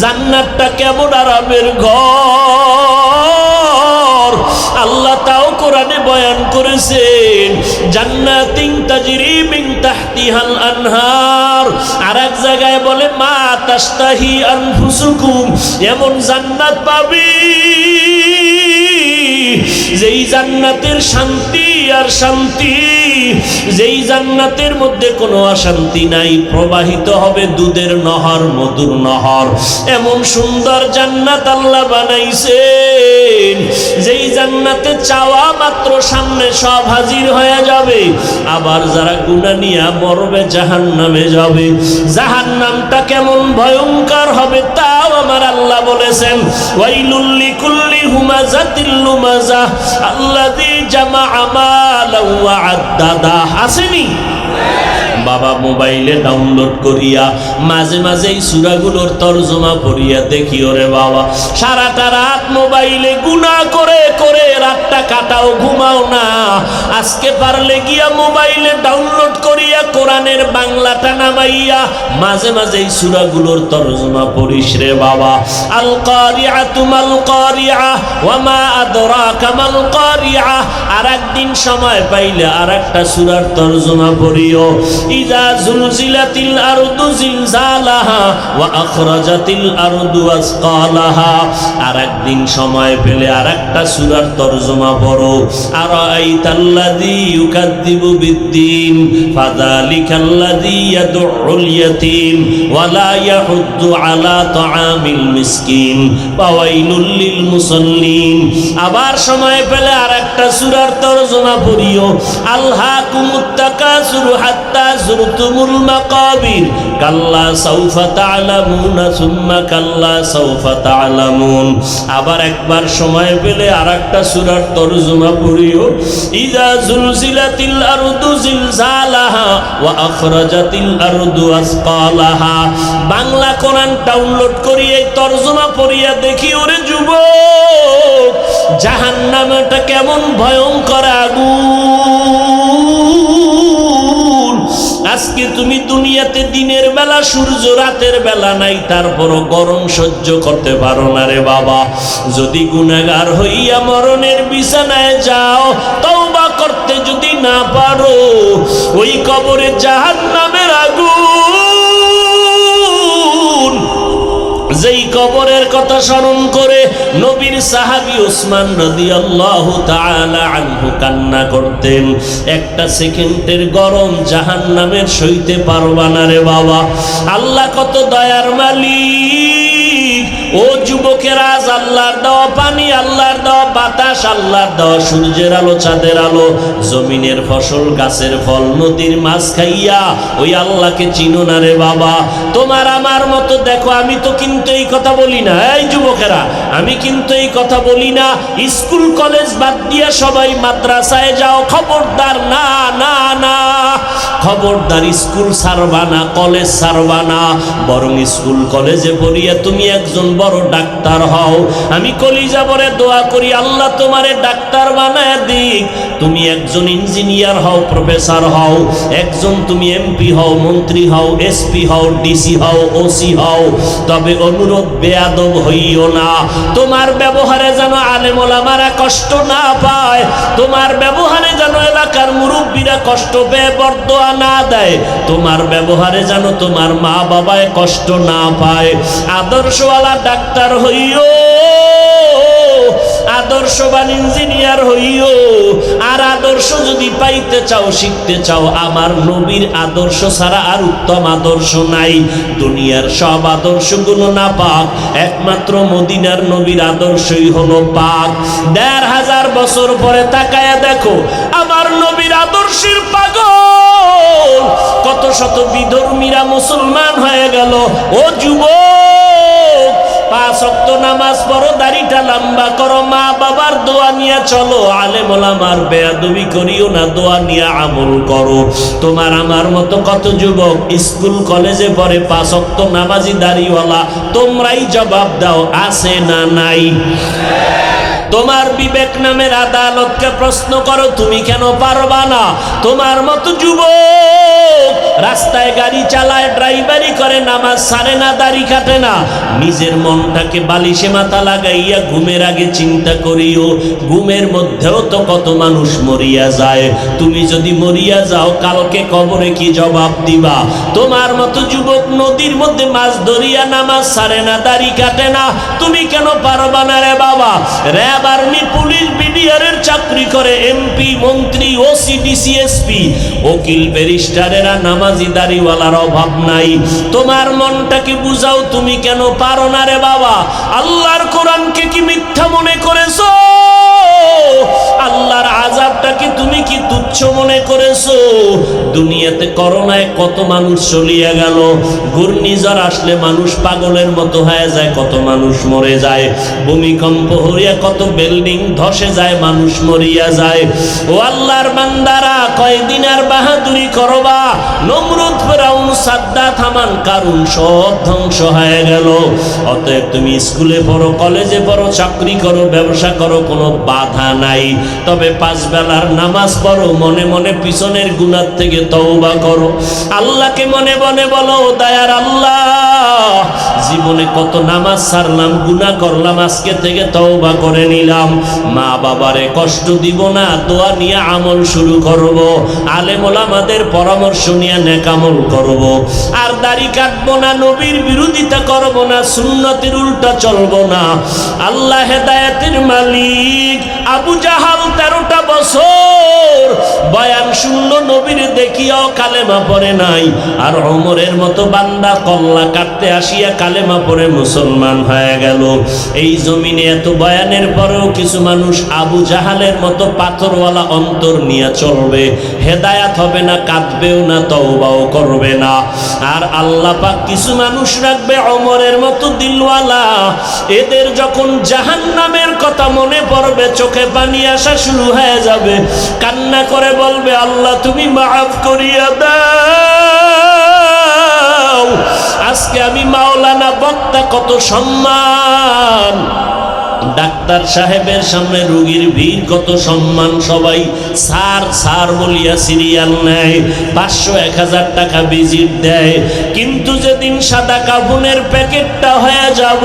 জান্নাতটা কেমন আরামের ঘর আল্লাহ তাও কোরআনে বয়ান করেছেন। জান্নাতিন তাজরি মিন তাহতিহাল আনহার। আর এক জায়গায় বলে মা তাশতাহি আনফুসুকুম, এমন জান্নাত পাবি যেই জান্নাতের শান্তি আর শান্তি, যেই জান্নাতের মধ্যে কোনো অশান্তি নাই, প্রবাহিত হবে দুধের নহর, মধুর নহর। এমন সুন্দর জান্নাত আল্লাহ বানাইছেন, যেই জান্নাতে চাওয়া মাত্র সামনে সব হাজির হয়ে যাবে। আবার যারা গুনাহ নিয়ে মরবে জাহান্নামে যাবে। জাহান্নামটা কেমন ভয়ঙ্কর হবে তাও আমার আল্লাহ বলেছেন, ওয়াইলুল লিকুল্লি হুমাযাতিল লুমাযা আল্লাযী জামাআ মালান ওয়া আদ্দাদা। আসেনি বাবা? মোবাইলে ডাউনলোড করিয়া মাঝে মাঝে এই সূরাগুলোর তরজমা পড়িয়া দেখি। ওরে বাবা, সারাটা রাত মোবাইলে গুনাহ করে করে রাতটা কাটাও, ঘুমাও না। আজকে পারলে গিয়া মোবাইলে ডাউনলোড করিয়া কোরআনের বাংলাটা নামাইয়া মাঝে মাঝে এই সূরাগুলোর তরজমা পড়িস রে বাবা। আল কারিআতু মাল কারিআ ওয়া মা আদরাকা মাল কারিআ। আর একদিন সময় পাইলে আর একটা সূরার তরজমা পড়িও। ইযা জুলজিলাতিল আরদু জিলজালাহা ওয়া আখরাজাতিল আরদু আসকালাহা। আর একদিন সময় পেলে আর একটা সূরার তরজমা পড়ো। আরাআইতাল্লাযী ইউকাযযিবু বিদ্দীন ফাযালিকাল্লাযী ইয়াদউল ইয়াতীম ওয়া লা ইয়াহুদ্দু আলা তাআমিল মিসকিন ফাওয়াইলুল লিল মুসাল্লিন। আবার সময় পেলে আর একটা সূরার তরজমা পড়িও। আলহাকুমুত তাকাসুরু হাত্তা যুরতুমুল মাকাবির কাল্লা সাউফা তা'লামুনা সুম্মা কাল্লা সাউফা তা'লামুন। আবার একবার সময় পেলে আর একটা সূরার তরজমা পড়িও। ইযা জুলজিলাতিল আরদু জিলজালাহা ওয়া আখরাজাতিল আরদু আসকালাহা। বাংলা কোরআন ডাউনলোড করিয়ে তরজমা পড়িয়া দেখি। ওরে যুবক, জাহান্নামটা কেমন ভয়ঙ্কর আগুন। আজকে তুমি দুনিয়াতে দিনের বেলা সূর্য, রাতের বেলা নাই, তারপরও গরম সহ্য করতে পারো না রে বাবা। যদি গুনাহগার হইয়া মরণের বিছানায় যাও, তওবা করতে যদি না পারো, ওই কবরে জাহান্নামের আগুন, যেই কবরের কথা স্মরণ করে নবীর সাহাবী ওসমান রাদিয়াল্লাহু তাআলা আনহু কান্না করতেন। একটা সেকেন্ডের গরম জাহান্নামের সইতে পারবা না রে বাবা। আল্লাহ কত দয়ার মালিক। ও যুবকেরা, আজ আল্লাহর দেওয়া পানি, আল্লাহর দেওয়া বাতাস, আল্লাহর দেওয়া সূর্যের আলো, চাঁদের আলো, জমিনের ফসল, গাছের ফল, নদীর মাছ খাইয়া ওই আল্লাহকে চিনো না রে বাবা। তোমার আমার মতো দেখো, আমি তো কিন্তু এই কথা বলি না, এই যুবকেরা, আমি কিন্তু এই কথা বলি না স্কুল কলেজ বাদ দিয়া সবাই মাদ্রাসায় যাও। খবরদার, না না না, খবরদার, স্কুল ছাড়বা না, কলেজ ছাড়বা না। বরং স্কুল কলেজে পড়িয়া তুমি একজন বড় ডাক্তার হও। আমি কলিজা ভরে দোয়া করি আল্লাহ তোমারে ডাক্তার বানায় দিক। তুমি একজন ইঞ্জিনিয়ার হও, প্রফেসর হও, একজন তুমি এমপি হও, মন্ত্রী হও, এসপি হও, ডিসি হও, ওসি হও। তবে অনুরোধ, বেয়াদব হইও না। তোমার ব্যবহারে যেন আলেম ওলামারা কষ্ট না পায়, তোমার ব্যবহারে যেন এলাকার মুরব্বীরা কষ্ট পেয়ে বরদোয়া না দেয়, তোমার ব্যবহারে যেন তোমার মা বাবায় কষ্ট না পায়। আদর্শওয়ালা ডাক্তার হইও, আদর্শবান ইঞ্জিনিয়ার হইও। আর আদর্শ যদি পাইতে চাও, শিখতে চাও, আমার নবীর আদর্শ ছাড়া আর উত্তম আদর্শ নাই। দুনিয়ার সব আদর্শগুলো না পাক, একমাত্র মদিনার নবীর আদর্শই হলো পাক। ১৫০০ বছর পরে তাকায়া দেখো, আমার নবীর আদর্শের পাগল কত শত বিধর্মীরা মুসলমান হয়ে গেল। ও যুবক, ৫ ওয়াক্ত নামাজ পড়ো, দাড়িটা লম্বা করো, মা বাবার দোয়া নিয়ে চলো, আলেম ওলামার বেয়াদবি করিও না, দোয়া নিয়ে আমল করো। তোমার আমার মতো কত যুবক স্কুল কলেজে পড়ে, ৫ ওয়াক্ত নামাজি দাড়িওয়ালা, তোমরাই জবাব দাও, আছে না নাই? তোমার বিবেক নামের আদালতকে প্রশ্ন করো, তুমি কেন পারবা না? তোমার মতো যুবক রাস্তায় গাড়ি চালায়, ড্রাইভারি করে, নামাজ ছাড়ে না, দাড়ি কাটে না, নিজের মনটাকে বালিশে মাথা লাগাইয়া ঘুমের আগে চিন্তা করিও ঘুমের মধ্যেও তো কত মানুষ মরিয়া যায়। তুমি যদি মরিয়া যাও কালকে কবরে কি জবাব দিবা? তোমার মতো যুবক নদীর মধ্যে মাছ ধরিয়া নামাজ ছাড়ে না, দাড়ি কাটে না, তুমি কেন পারবা না রে বাবা? র্যাব, আর্মি, পুলিশ, বিডিআরের চাকরি করে, এমপি, মন্ত্রী, ওসি, ডিসি, এসপি, উকিল, ব্যারিস্টারেরা নামাজি দাড়িওয়ালার অভাব নাই। তোমার মনটাকে বুঝাও, তুমি কেন পারো না রে বাবা? আল্লাহর কোরআনকে কি মিথ্যা মনে করেছো? আল্লাহর আযাবটাকে তুমি কি তুচ্ছ মনে করেছো? দুনিয়াতে করোনায় কত মানুষ চলিয়া গেল, ঘূর্ণিঝড় আসলে মানুষ পাগলের মতো হয়ে যায়, কত মানুষ মরে যায়, ভূমিকম্প হইয়া কত বিল্ডিং ধসে যায়, মানুষ মরিয়া যায়। ও আল্লাহর বান্দারা, কয়দিন আর বাহাদুরি করবা? নমরুদ, ফিরাউন, সাদ্দাত, হামান, কারুন সব ধ্বংস হয়ে গেল। অতএব তুমি স্কুলে পড়ো, কলেজে পড়ো, চাকরি করো, ব্যবসা করো, কোনো বাধা নাই। তবে 5 বেলার নামাজ পড়ো, মনে মনে পিছনের গুনাহ থেকে তওবা করো। আল্লাহকে মনে মনে বলো, দয়ার আল্লাহ, জীবনে কত নামাজ ছাড়লাম, গুনাহ করলাম, আজকে থেকে তওবা করে নিলাম। মা বাবারে কষ্ট দিব না, দোয়া নিয়ে আমল শুরু করব, আলেম ওলামাদের পরামর্শ নিয়ে নেক আমল করব। আর দাড়ি কাটবো না, নবীর বিরোধিতা করব না, সুন্নতের উল্টা চলবো না। আল্লাহ হেদায়েতের মালিক। আবু জাহাল 13টা বছর বয়ান শুনলো, নবীর দেখিয়াও কালেমা পড়ে নাই। আর ওমরের মতো বান্দা কল্লা কাটতে আসিয়া কালেমা পড়ে মুসলমান হয়ে গেল। এই জমিনে এত বয়ানের পরেও কিছু মানুষ আবু জাহালের মতো পাথরওয়ালা অন্তর নিয়ে চলবে, হেদায়াত হবে না, কাঁদবেও না, তওবাও করবে না। আর আল্লাহ পাক কিছু মানুষ রাখবে ওমরের মতো দিলওয়ালা, এদের যখন জাহান্নামের কথা মনে পড়বে চোখে পানি আসা শুরু হয়ে যাবে, কান্না করে বলবে, আল্লাহ তুমি মাফ করিয়া দাও। আজকে আমি মাওলানা বক্তা, কত সম্মান, ডাক্তার সাহেবের সামনে রোগীর ভিড়, কত সম্মান, সবাই স্যার স্যার বলিয়া সিরিয়াল নেয়, 500-1000 টাকা ভিজিট দেয়। কিন্তু যেদিন সাদা কাফনের প্যাকেটটা হয়ে যাব,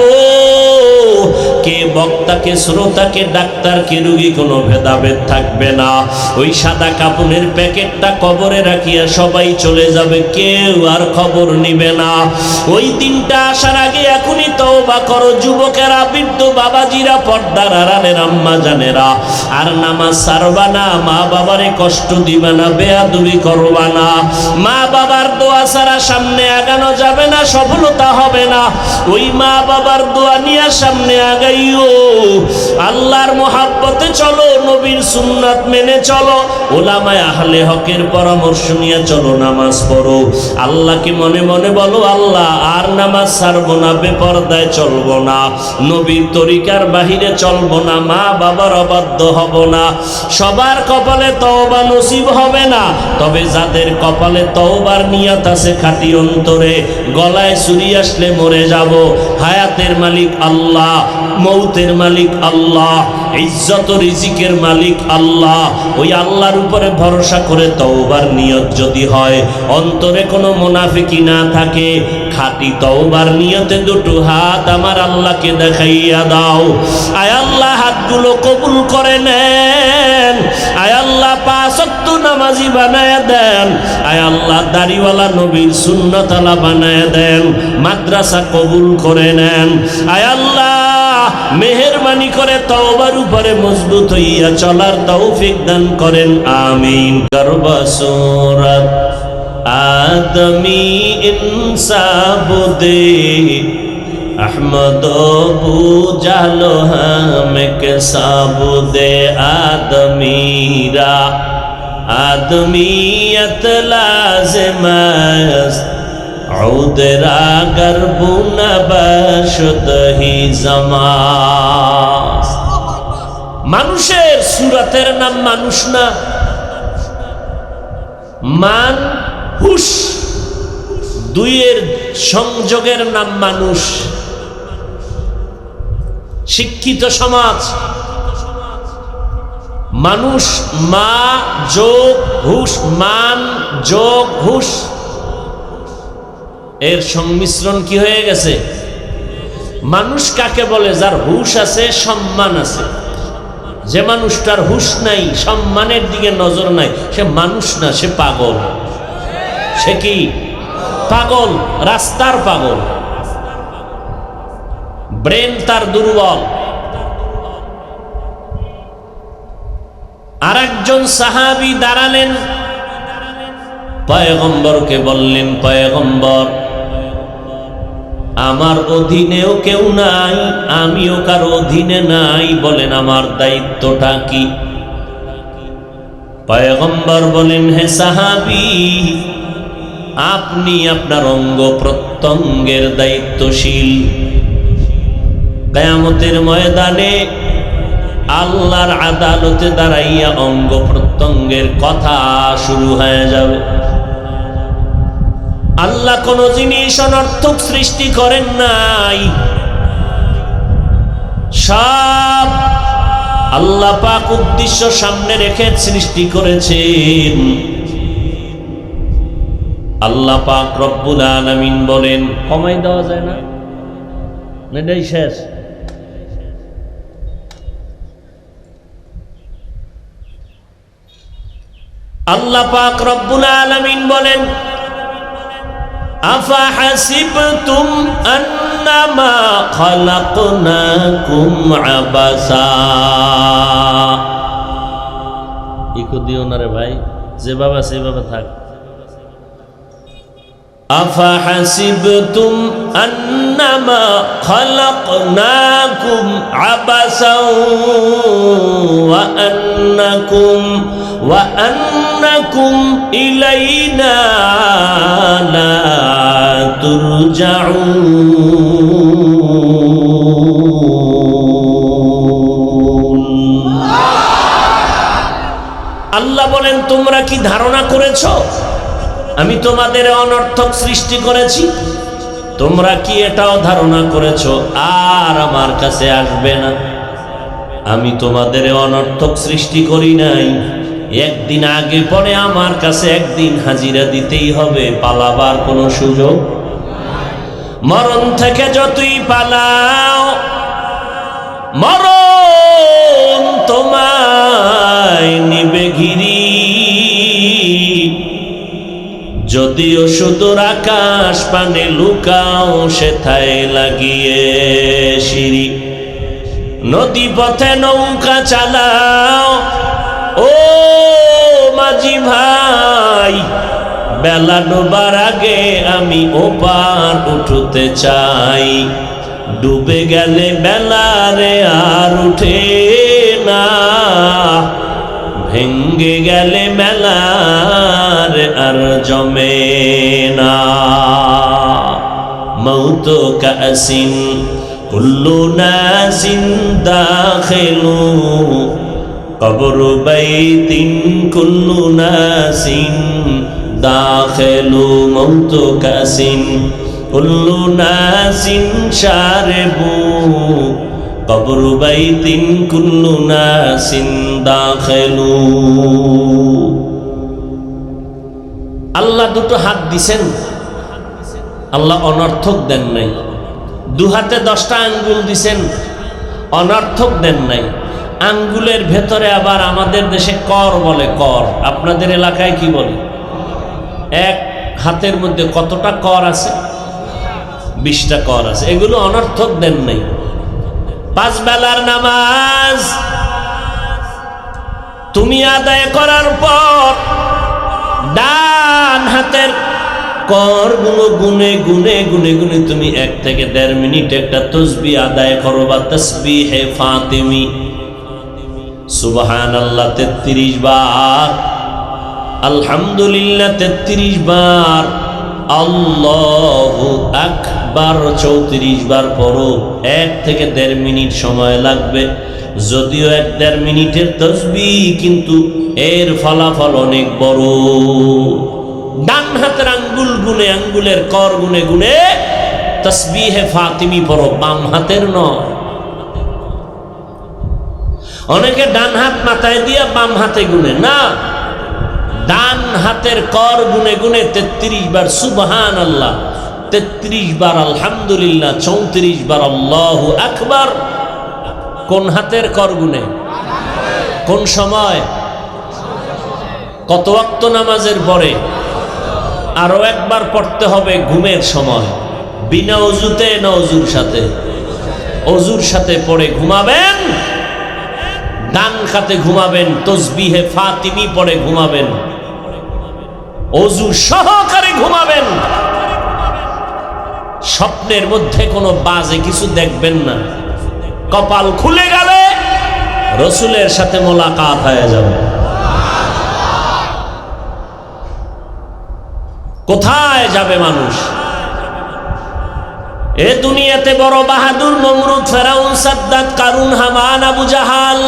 কে বক্তাকে, শ্রোতাকে, ডাক্তারকে, রোগী কোনো ভেদাভেদ থাকবে না। ওই সাদা কাফনের প্যাকেটটা কবরে রাখিয়া সবাই চলে যাবে, কেউ আর খবর নিবে না। ওই দিনটা আসার আগে এখনই তওবা করো যুবকেরা, বৃদ্ধ বাবাজিরা, পর্দার আড়ালের আম্মা জানেরা। আর নামাজ ছাড়বা না, মা বাবারে কষ্ট দিবা না, বেয়াদবি করবা না। মা বাবার দোয়া ছাড়া সামনে আগানো যাবে না, সফলতা হবে না। ওই মা বাবার দোয়া নিয়ে সামনে আগাইও। আল্লাহর মহাব্বতে চলো, নবীর সুন্নাত মেনে চলো, ওলামায়ে আহলে হকের পরামর্শ নিয়ে চলো, নামাজ পড়ো। আল্লাহকে মনে মনে বলো, আল্লাহ আর নামাজ ছাড়বো না, বেপরদায় চলবো না, নবীর তরিকার বাহিরে চলবো না, মা বাবার অবাধ্য হব না। সবার কপালে তওবা নসিব হবে না, তবে যাদের কপালে তওবার নিয়ত আছে খাঁটি অন্তরে, গলায় ছুরি আসলে মরে যাব, হায়াতের মালিক আল্লাহ, মৌতের মালিক আল্লাহ, ইজ্জত রিজিকের মালিক আল্লাহ। ওই আল্লাহর উপরে ভরসা করে তওবার নিয়ত যদি হয়, অন্তরে কোনো মুনাফিকি না থাকে, খাঁটি তওবার নিয়তে দুটো হাত আমার আল্লাহকে দেখাইয়া দাও। আয় আল্লাহ, হাতগুলো কবুল করে নেন। আয় আল্লাহ, 5 ওয়াক্ত নামাজি বানায় দেন। আয় আল্লাহ, দাড়িওয়ালা নবীর সুন্নতওয়ালা বানায় দেন। মাদ্রাসা কবুল করে নেন। আয় আল্লাহ, মেহেরবানি করে তওবার উপরে মজবুত হইয়া চলার তৌফিক দান করেন, আমিন। গর্বা সূরাত আদমি ইনসাব দে, अहमद बुझालो हमें के साबुदे आदमीरा, आदमीयत लाज़िम است عودرا گربون بشد হি জামাস। মানুষের সুরাতের নাম মানুষ না, মান হুশ, দুইয়ের সংযোগের নাম মানুষ। শিক্ষিত সমাজ মানুষ মা যোগ হুশ, মান যোগ হুশ, এর সংমিশ্রণ কি হয়ে গেছে? মানুষ কাকে বলে? যার হুশ আছে, সম্মান আছে। যে মানুষটার হুশ নাই, সম্মানের দিকে নজর নাই, সে মানুষ না, সে পাগল। সে কি? পাগল, রাস্তার পাগল। ব্রেন তার দুর্বল। আরেকজন সাহাবী দাঁড়ালেন, পয়গম্বরকে বললেন, পয়গম্বর, আমার অধীনেও কেউ নাই, আমিও কারো অধীনে নাই, বলেন আমার দায়িত্বটা কি? পয়গম্বর বলেন, হে সাহাবী, আপনি আপনার অঙ্গ প্রত্যঙ্গের দায়িত্বশীল। কিয়ামতের ময়দানে আল্লাহর আদালতে দাঁড়াইয়া অঙ্গ প্রত্যঙ্গের কথা শুরু হয়ে যাবে। আল্লাহ কোন জিনিস অনর্থক সৃষ্টি করেন নাই, সব আল্লাহ পাক উদ্দেশ্য সামনে রেখে সৃষ্টি করেছেন। আল্লাহ পাক রব্বুল আলামিন বলেন, কমাই দেওয়া যায় না? এটাই শেষ। আল্লাহ পাক রব্বুল আলামিন বলেন, আফাহাসিবতুম আন্নামা খালাকনাকুম আবাসা। ইকো দিও না রে ভাই, যেভাবে সেভাবে থাক। আফাহাসিবতুম আন্নামা খালাকনাকুম আবাসা ওয়া আন্নাকুম ইলাইনা লা তুরজাউন। আল্লাহ বলেন, তোমরা কি ধারণা করেছো আমি তোমাদের অনর্থক সৃষ্টি করেছি? তোমরা কি এটাও ধারণা করেছো আর আমার কাছে আসবে না? আমি তোমাদের অনর্থক সৃষ্টি করি নাই। একদিন আগে পরে আমার কাছে একদিন হাজিরা দিতেই হবে, পালাবার কোনো সুযোগ। মরণ থেকে যতই পালাও, মরণ তোমায় নিবে ঘিরি। যদিও সুদূর আকাশ পানে লুকাও, সেথায় লাগিয়ে সিঁড়ি। নদী পথে নৌকা চালাও, ও মাঝি ভাই, বেলা ডোবার আগে আমি ওপার উঠতে চাই। ডুবে গেলে বেলারে আর উঠে না, ভেঙ্গে গেলে মেলার আর জমে না। মৌত কাসিন কুল্লু নাসিন দাখিলু, কবর বাইতিন কুল্লু নাসিন দাখিলু। মৌত কাসিন কুল্লু নাসিন শারিবু, কবর বাইতিন কুল্লু নাসিন দাখিলু। আল্লাহ দুটো হাত দিছেন, আল্লাহ অনর্থক দেন নাই। দু হাতে 10টা আঙ্গুল দিছেন, অনর্থক দেন নাই। আঙ্গুলের ভেতরে আবার আমাদের দেশে কর বলে, কর। আপনাদের এলাকায় কি বলে? এক হাতের মধ্যে কতটা কর আছে? 20টা কর আছে। এগুলো অনর্থক দেন নাই। 5 বেলার নামাজ তুমি আদায় করার পর ডান হাতের করগুলো গুনে গুনে গুনে গুনে তুমি 1 থেকে 1.5 মিনিট একটা তাসবিহ আদায় করো, বা তাসবিহে ফাতিমি। সুবহানাল্লাহ 33 বার, আলহামদুলিল্লাহ 33 বার, আল্লাহু আকবার 34 বার পড়ো। 1 থেকে 1.5 মিনিট সময় লাগবে। যদিও 1-1.5 মিনিটের তাসবিহ, কিন্তু এর ফলাফল অনেক বড়। ডান হাতের আঙ্গুল গুনে, আঙ্গুলের কর গুনে গুনে তাসবিহে ফাতিমি পড়ো, বাম হাতের নয়। অনেকে ডান হাত মাথায় দিয়া বাম হাতে গুনে না, ডান হাতের কর গুনে গুনে 33 বার সুবহানাল্লাহ, 33 বার আলহামদুলিল্লাহ, 34 বার আল্লাহু আকবার। কোন হাতের কর গুনে? কোন সময়? কত ওয়াক্ত নামাজের পরে? আরো একবার পড়তে হবে ঘুমের সময়, বিনা অজুতে না অজুর সাথে? অজুর সাথে পড়ে ঘুমাবেন, ডান খাতে ঘুমাবেন, তসবিহে ফাতিমি পড়ে ঘুমাবেন, অজু সহকারে ঘুমাবেন। স্বপ্নের মধ্যে কোনো বাজে কিছু দেখবেন না। কপাল খুলে গেলে রসুলের সাথে মোলাকাত হয়ে যাবে। কোথায় যাবে মানুষ? এ দুনিয়াতে বড় বাহাদুর নমরুদ, ফেরাউন, সাদ্দাত, কারুন, হামান, আবু জাহাল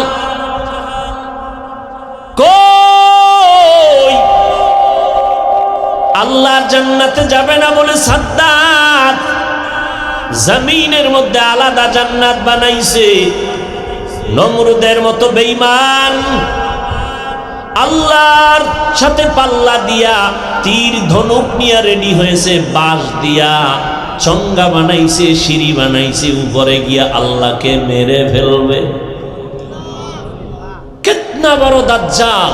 কই? আল্লাহর জান্নাতে যাবে না বলে সাদ্দাত জমিনের মধ্যে আলাদা জান্নাত বানাইছে। নমরুদের মতো বেঈমান আল্লাহর সাথে পাল্লা দিয়া তীর ধনুক নিয়ে রেডি হয়েছে, বাঁশ দিয়া চঙ্গা বানাইছে, সিঁড়ি বানাইছে, উপরে গিয়া আল্লাহকে মেরে ফেলবে। কিতনা বড় দাজ্জাল!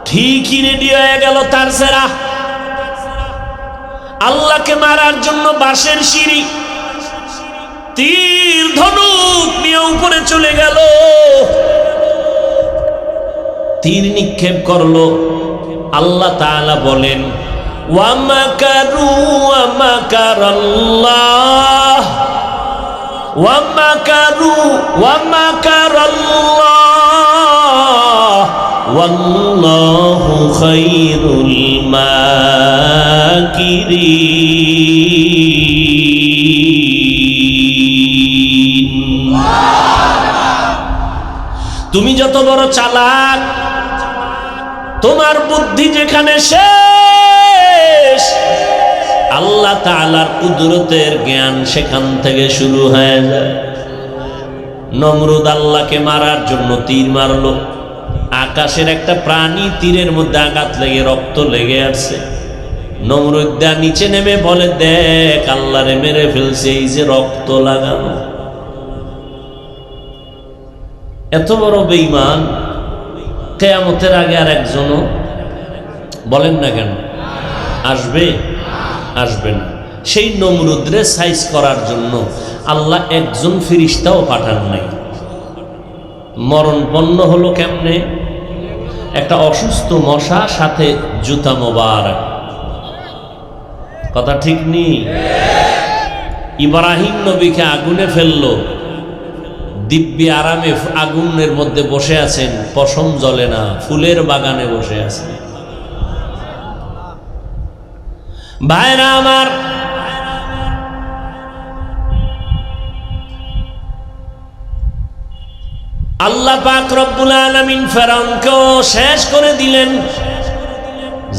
ঠিকই রেডি হয়ে গেল তার সেরা, আল্লাহকে মারার জন্য বাঁশের সিঁড়ি, তীর ধনুক নিয়ে উপরে চলে গেল, তীর নিক্ষেপ করলো। আল্লাহ তাআলা বলেন, ওয়া মাকারু ওয়া মাকারাল্লাহ ওয়া মাকারু ওয়া মাকারাল্লাহ ওয়াল্লাহু খায়রুল মাকিরিন। তুমি যত বড় চালাক, তোমার বুদ্ধি যেখানে শেষ, আল্লাহ তাআলার কুদরতের জ্ঞান সেখান থেকে শুরু হয়ে যায়। নমরুদ আল্লাহকে মারার জন্য তীর মারলো, আকাশের একটা প্রাণী তীরের মধ্যে আঘাত লেগে রক্ত লেগে আসছে। নমরুদ দা নিচে নেমে বলে, দেখ আল্লাহরে মেরে ফেলছে, এই যে রক্ত লাগানো। এত বড় বেঈমান কিয়ামতের আগে আর একজনও বলেন না কেন আসবে? আসবে না। সেই নমরুদরে সাইজ করার জন্য আল্লাহ একজন ফেরেশতাও পাঠান নাই। মরণপন্ন হলো কেমনে? একটা অসুস্থ মশা, সাথে জুতা মোবারক। কথা ঠিক নেই? ইব্রাহিম নবীকে আগুনে ফেললো, দিব্যি আরামে আগুনের মধ্যে বসে আছেন, পশম জ্বলে না, ফুলের বাগানে বসে আছেন। ভাইরা আমার, আল্লাহ পাক রব্বুল আলামিন ফেরাউনকেও শেষ করে দিলেন।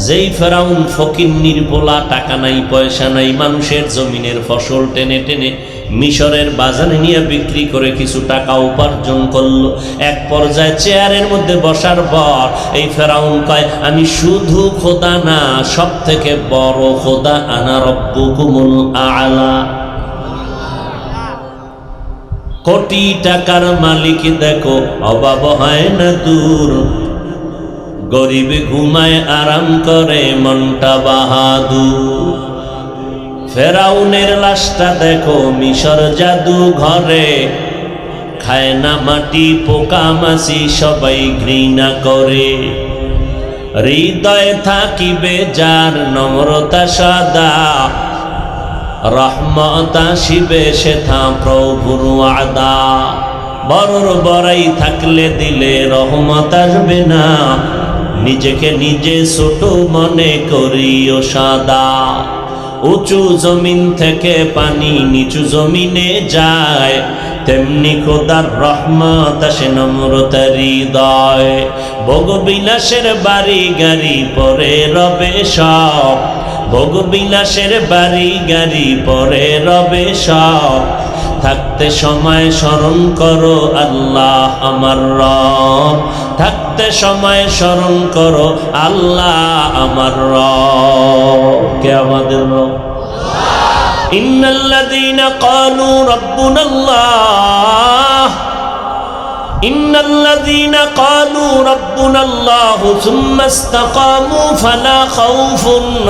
যেই ফেরাউন ফকির নির্বোলা, টাকা নাই পয়সা নাই, মানুষের জমিনের ফসল টেনে টেনে মিশরের বাজারে নিয়ে বিক্রি করে কিছু টাকা উপার্জন করলো। এক পর্যায়ে চেয়ারের মধ্যে বসার পর এই ফেরাউন কয়, আমি শুধু খোদা না, সব থেকে বড় খোদা, আনা রব্বুকুমুল আ'লা। কোটি টাকার মালিক দেখো, অভাব হয় না দূর, গরিব ঘুমায় আরাম করে, মনটা বাহাদুর। ফেরাউনের লাশটা দেখো মিশর জাদু ঘরে, খায় না মাটি, পোকা মাছি সবাই ঘৃণা করে। হৃদয়ে থাকিবে যার নম্রতা সদা, রহমত আসিবে সেথা প্রভুর ওয়াদা। বড়র বড়াই থাকলে দিলে রহমত আসবে না, নিজেকে নিজে ছোট মনে করিও সাদা। উঁচু জমিন থেকে পানি নিচু জমিনে যায়, তেমনি খোদার রহমত আসে নম্রতার হৃদয়। ভোগ বিলাসের বাড়ি গাড়ি পরে রবে সব, ভোগ বিলাসের বাড়ি গাড়ি পরে রবে সব, থাকতে সময় স্মরণ করো আল্লাহ আমার রব, থাকতে সময় স্মরণ করো আল্লাহ আমার রব। কে আমাদের রব? ইন্নাল্লাযীনা ক্বালু রাব্বুনাল্লাহ, ইন্নাল্লাযীনা ক্বালু রাব্বুনাল্লাহু সুম্মা ইসতাকামু ফালা খাউফুন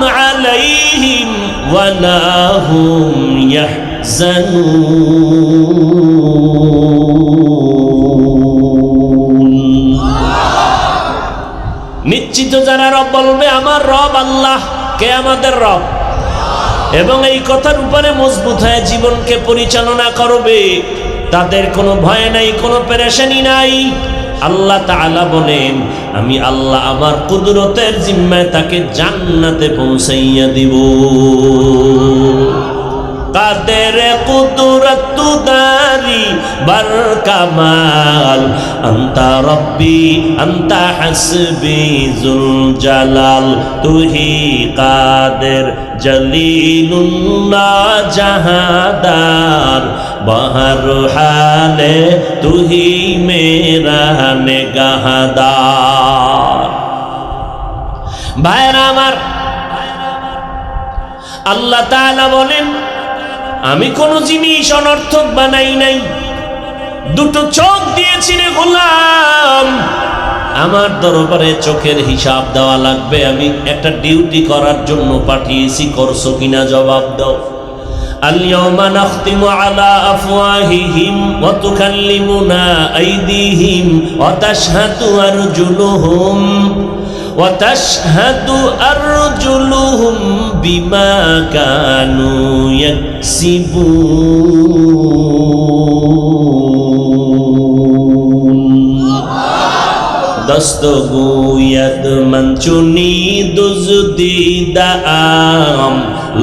আলাইহিম ওয়ালা হুম ইয়াহজানুন। নিশ্চিত যারা রব বলবে আমার রব আল্লাহ। কে আমাদের রব? এবং এই কথার উপরে মজবুত হয়ে জীবনকে পরিচালনা করবে, তাদের কোনো ভয় নাই, কোনো পেরেশানি নাই। আল্লাহ তাআলা বলেন আমি আল্লাহ আমার কুদরতের জিম্মায় তাকে জান্নাতে পৌঁছাইয়া দিব। কাদের কুদরত দারি বার কামাল আন্তা রব্বি আন্তা হাসবি জুল জালাল তুহি কাদের জলিলুল্লাহ জাহাদার বাহর হালে তুহি মেরা নেগাহদার। ভাইরা আমার, আল্লাহ তাআলা বলেন আমি কোন জিনিস অনর্থক বানাই নাই। দুটো চোখ দিয়েছি রে গোলাম, আমার দরবারে চোখের হিসাব দেওয়া লাগবে। আমি একটা ডিউটি করার জন্য পাঠিয়েছি, করছো কিনা জবাব দাও। আল-ইয়াওমা নাখতিমু আলা আফওয়াহিহিম ওয়া তুকাল্লিমুনা আইদিহিম ওয়া তাশহাদু আরজুলুহুম وتشهد أرجلهم بما كانوا يكسبون دست گوید من چونی دزدیده ام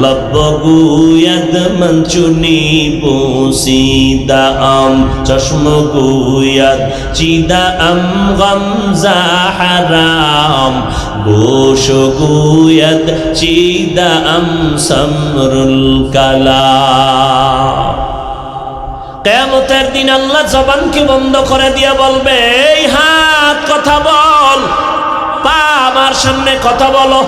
لب گوید من چونی بوسیده ام چشم گوید چیده ام غمزه حرام گوش گوید چیده ام سمر الکلام। কিয়ামতের দিন আল্লাহ জবানকে বন্ধ করে দিয়ে বলবে এই হাত কথা বল, পা আমার সামনে কথা বলো।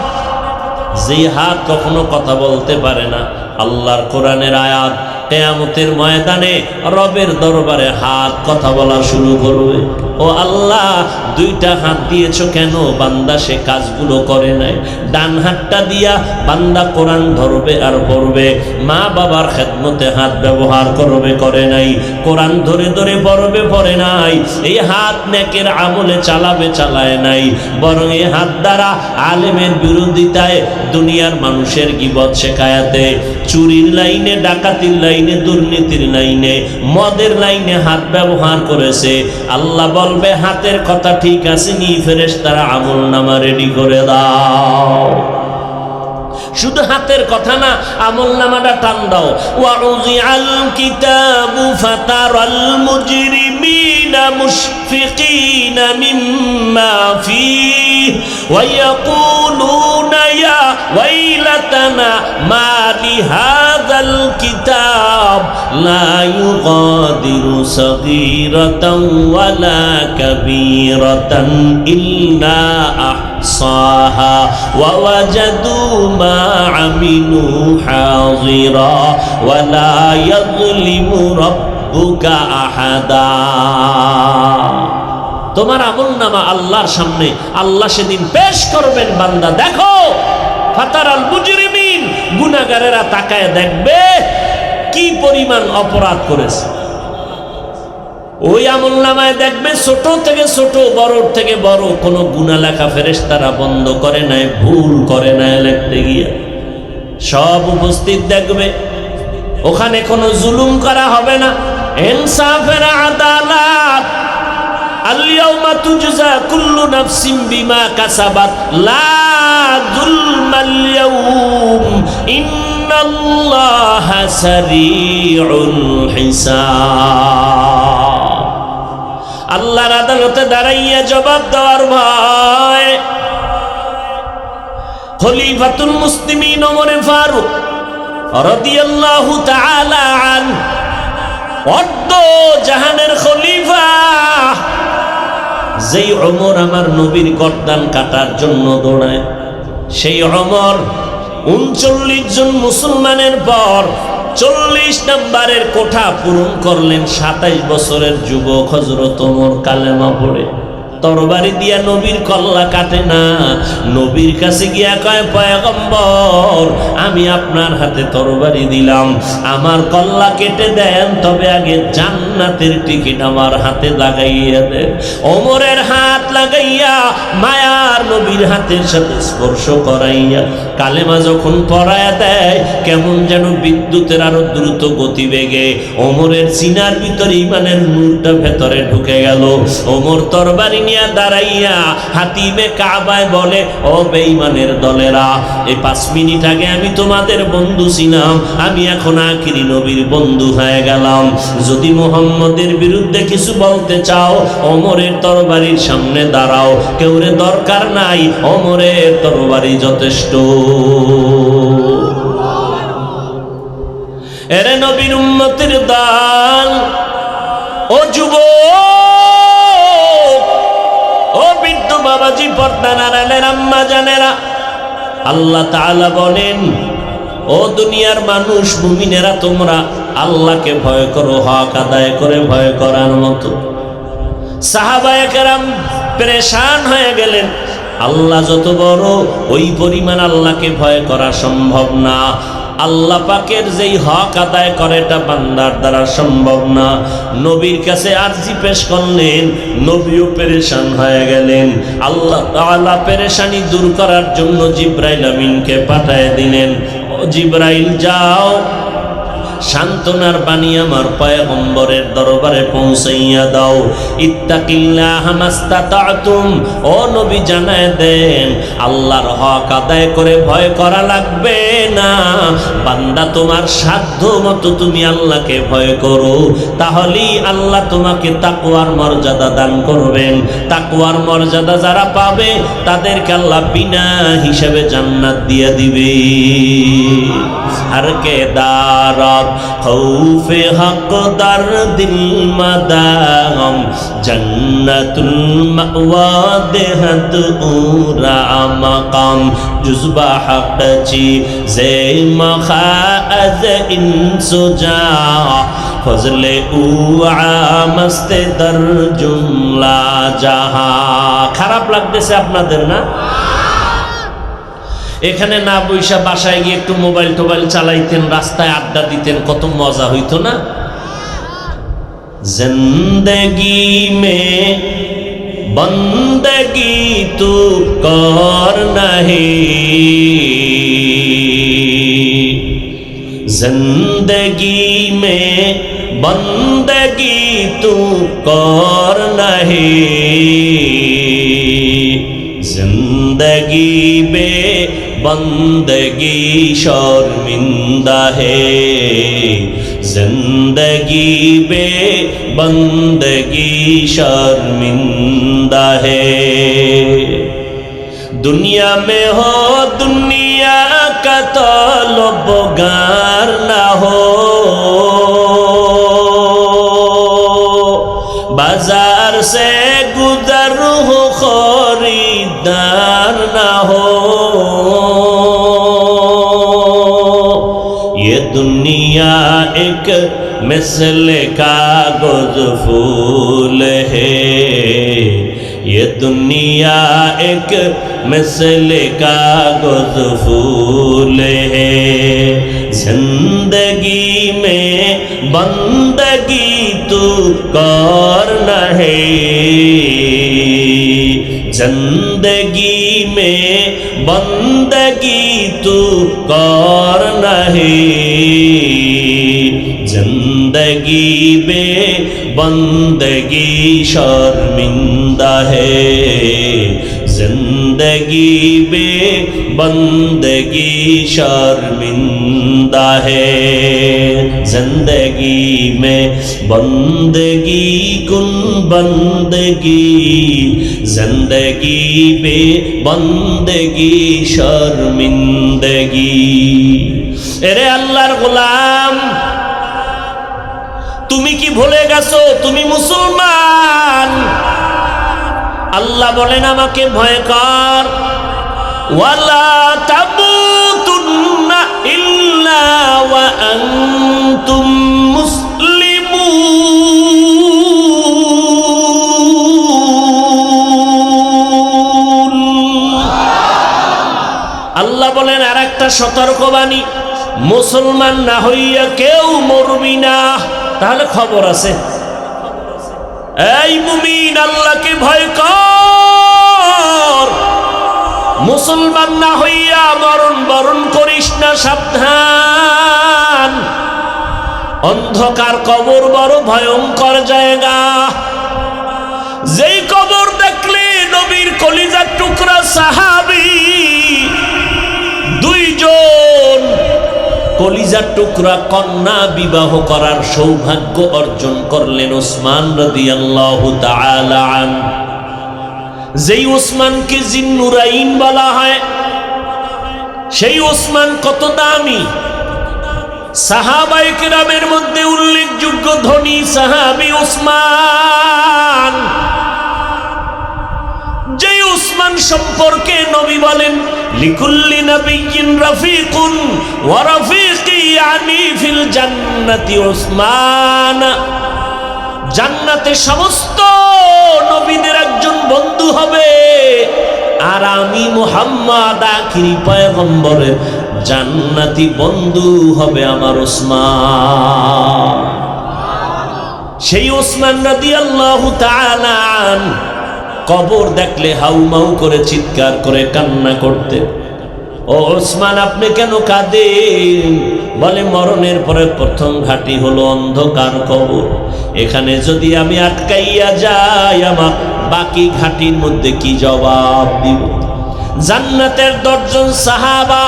যে হাত কখনো কথা বলতে পারে না, আল্লাহর কোরআনের আয়াত, কিয়ামতের ময়দানে রবের দরবারে হাত কথা বলা শুরু করবে। ও আল্লাহ, দুইটা হাত দিয়েছো কেন? বান্দা সে কাজগুলো করে নাই। ডান হাতটা দিয়া বান্দা কোরআন ধরবে আর পড়বে, মা বাবার খেদমতে হাত ব্যবহার করবে, করে নাই। কোরআন ধরে ধরে পড়বে, পড়ে নাই। এই হাত নেকের আমলে চালাবে, চালায় নাই। বরং এই হাত দ্বারা আলেমের বিরোধিতায়, দুনিয়ার মানুষের গীবত শেখায়াতে, চুরির লাইনে, ডাকাতির লাইনে, দুর্নীতির লাইনে, মদের লাইনে হাত ব্যবহার করেছে। আল্লাহ বলবে হাতের কথা ঠিক আছে নি? ফেরেশতারা আমলনামা রেডি করে দাও। শুধু হাতের কথা না, আমলনামাটা টান দাও। ওয়াউযিআল কিতাবু ফাতারাল মুজরিমিনা মুশফিকিনা মিম্মা ফীহি ওয়া ইয়াকুলুনা ইয়া ওয়াইলাতানা মা লিহাযাল কিতাব লা ইউগাদিরু সাগীরাতান ওয়ালা কাবীরাতান ইল্লা আহসাহা ওয়া ওয়াজাদু মা আমিলু হাযিরা ওয়া লা ইয়াযলিমু রাব্বুকা আহাদা। তোমার আমলনামা আল্লাহর সামনে আল্লাহ সেদিন পেশ করবেন। বান্দা দেখো, ফাতারাল মুজরিমিন, গুনাহগারেরা তাকায় দেখবে কি পরিমাণ অপরাধ করেছে। ওই আমলনামায় দেখবে ছোট থেকে ছোট, বড় থেকে বড় কোনো গুনাহ লেখা ফেরেশতারা বন্ধ করে নাই, ভুল করে নাই লিখতে গিয়ে। সব উপস্থিত দেখবে, ওখানে কোনো জুলুম করা হবে না, ইনসাফের আদালত। আল-ইয়াওমা তুজজা কুল্লু নাফসিন বিমা কাসাবাত লা যুলমাল ইয়াওম ইন্নাল্লাহা সারিউল হিসাব। আল্লাহর আদালতে দাঁড়াইয়া জবাব দেওয়ার ভয়। খলিফাতুল মুসলিমিন ওমর ফারুক রাদিয়াল্লাহু তাআলা আনহু, অর্ধ জাহানের খলিফা, যেই ওমর আমার নবীর গর্দান কাটার জন্য দৌড়ায়, সেই ওমর ৩৯ জন মুসলমানের পর ৪০ নম্বরের কোঠা পূরণ করলেন। ২৭ বছরের যুবক হযরত ওমর কালেমা পড়ে তরবারি দিয়া নবীর কল্লা কাটে না, নবীর কাছে গিয়া কয়, পয়গম্বর আমি আপনার হাতে তরবারি দিলাম, আমার কল্লা কেটে দেন, তবে আগে জান্নাতের টিকিট আমার হাতে লাগাইয়া দেন। ওমরের হাত লাগাইয়া মায়ার নবীর হাতের সাথে স্পর্শ করাইয়া কালেমা যখন পড়ায়া দেয়, কেমন যেন বিদ্যুতের আরো দ্রুত গতিবেগে ওমরের সিনার ভিতরে ঈমানের নূরটা ভেতরে ঢুকে গেল। ওমর তরবারি নিয়ে দাঁড়াইয়া হাতিমে কাবায় বলে, ও বেঈমানের দলেরা, এই 5 মিনিট আগে আমি তোমাদের বন্ধু ছিলাম, আমি এখন আখিরি নবীর বন্ধু হয়ে গেলাম। যদি মুহাম্মদের বিরুদ্ধে কিছু বলতে চাও, ওমরের তরবারির সামনে দাঁড়াও, কেউরে দরকার নাই, ওমরের তরবারি যথেষ্ট। এরে নবীর উম্মতের দল, ও যুবক, ও বৃদ্ধ বাবাজি, পর্দা নাড়ালেন আম্মা জানেরা, আল্লাহ তাআলা বলেন, ও দুনিয়ার মানুষ মুমিনেরা, তোমরা আল্লাহকে ভয় করো হক আদায় করে ভয় করার মতো। সাহাবায়ে কেরাম পেরেশান হয়ে গেলেন, আল্লাহ যত বড়, ওই পরিমাণ আল্লাহকে ভয় করা সম্ভব না। আল্লাহ পাকের যেই হক আদায় করে এটা বান্দার দ্বারা সম্ভব না। নবীর কাছে আরজি পেশ করলেন, নবীও পেরেশান হয়ে গেলেন। আল্লাহ তাআলা পেরেশানি দূর করার জন্য জিবরাইল আমিনকে পাঠিয়ে দিলেন, ও জিবরাইল যাও, সান্ত্বনার বাণী আমার পয়গম্বরের দরবারে পৌঁছাইয়া দাও। ইত্তাকিল্লাহ মাস্তাতাতুম, ও নবী জানায় দেন, আল্লাহর হক আদায় করে ভয় করা লাগবে না। বান্দা তোমার সাধ্য মতো তুমি আল্লাহকে ভয় করো, তাহলেই আল্লাহ তোমাকে তাকওয়ার মর্যাদা দান করবেন। তাকওয়ার মর্যাদা যারা পাবে তাদেরকে আল্লাহ বিনা হিসাবে জান্নাত দিয়ে দিবে। আর কে দারাত খৌফে হক দার দিল মাদাম, জান্নাতুল মাওয়া দেহাত উরা মাকাম, জুজবা হক চি জে মখাজ ইনসুজা, ফজলে উআ মস্তে দর জুমলা জাহা। খারাপ লাগতেছে আপনাদের না? এখানে না বইসা বাসায় গিয়ে একটু মোবাইল টোবাইল চালাইতেন, রাস্তায় আড্ডা দিতেন, কত মজা হইতো না? জিন্দগি মে বন্দগি তু কর নাহি, জিন্দগি মে বন্দগি তু কর নাহি, जिंदगी बे बंदगी शर्मिंदा है, जिंदगी बे बंदगी शर्मिंदा है। दुनिया में हो दुनिया का तलबगार ना हो, बाजार से गुजर हो खरीदार ना हो। ये दुनिया एक मिसल कागज फूल है, ये दुनिया एक मिसल कागज फूल है। जिंदगी में बंदगी तू कर नहीं, जिंदगी में बंदगी तू कर नहीं, जिंदगी में बंदगी शर्मिंदा है, जिंदगी में बंदगी शर्मिंदा है, जिंदगी में बंदगी कुन बंदगी, जिंदगी बे बंदगी शर्मिंदगी। এরে আল্লাহর গোলাম, তুমি কি ভুলে গেছো তুমি মুসলমান? আল্লাহ বলেন আমাকে ভয় কর, ওয়ালা তামুতুন্না ইল্লা ওয়া আনতুম মুসলিমুন। আল্লাহ বলেন আর একটা সতর্কবাণী, মুসলমান না হইয়া কেউ মরবি না। তাহলে খবর আছে। এই মুমিন, আল্লাহকে ভয় কর, মুসলমান না হইয়া মরণ বরণ করিস না, সাবধান। অন্ধকার কবর বড় ভয়ঙ্কর জায়গা। যেই কবর দেখলে নবীর কলিজার টুকরা সাহাবী দুইজন কলিজার টুকরা কন্যা বিবাহ করার সৌভাগ্য অর্জন করলেন ওসমান রাদিয়াল্লাহু তাআলা আনহু। যেই ওসমানকে জিন্নুরাইন বলা হয়, সেই ওসমান কত দামি। সাহাবায়ে কেরামের মধ্যে উল্লেখযোগ্য ধনী সাহাবী ওসমান। যেই ওসমান সম্পর্কে নবী বলেন লিকুল্লি নাবিয়্যিন রাফিকুন ওয়া রাফিকি ইয়ানি ফিল জান্নাতি ওসমান। জান্নাতে সমস্ত নবীদের একজন বন্ধু হবে, আর আমি মুহাম্মদ আখিরি পয়গম্বরের জান্নাতি বন্ধু হবে আমার ওসমান। সেই ওসমান রাদিয়াল্লাহু তাআলা আনহু কবর দেখলে হাউমাউ করে চিৎকার করে কান্না করতে। ও ওসমান, আপনি কেন কাঁদেন? বলে মরণের পরে প্রথম ঘাটি হলো অন্ধকার কবর। এখানে যদি আমি আটকাইয়া যাই, আমার বাকি ঘাটির মধ্যে কি জবাব দিব? জান্নাতের 10 জন সাহাবা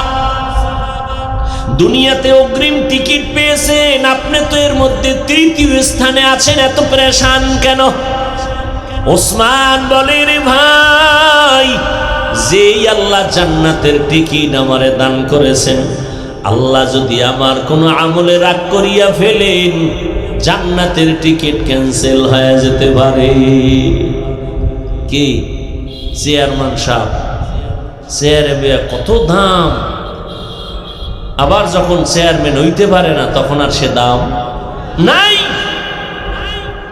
দুনিয়াতে অগ্রিম টিকিট পেয়েছেন, আপনি তো এর মধ্যে তৃতীয় স্থানে আছেন, এত পেরেশান কেন? ওসমান বলে, রে ভাই, যেই আল্লাহ জান্নাতের টিকিট আমারে দান করেছেন, আল্লাহ যদি আমার কোনো আমলে রাগ করিয়া ফেলেন, জান্নাতের টিকিট ক্যান্সেল হয়ে যেতে পারে। কি চেয়ারম্যান সাহেব, চেয়ারে বেয়া কত দাম, আবার যখন চেয়ারম্যান হইতে পারে না তখন আর সে দাম নাই।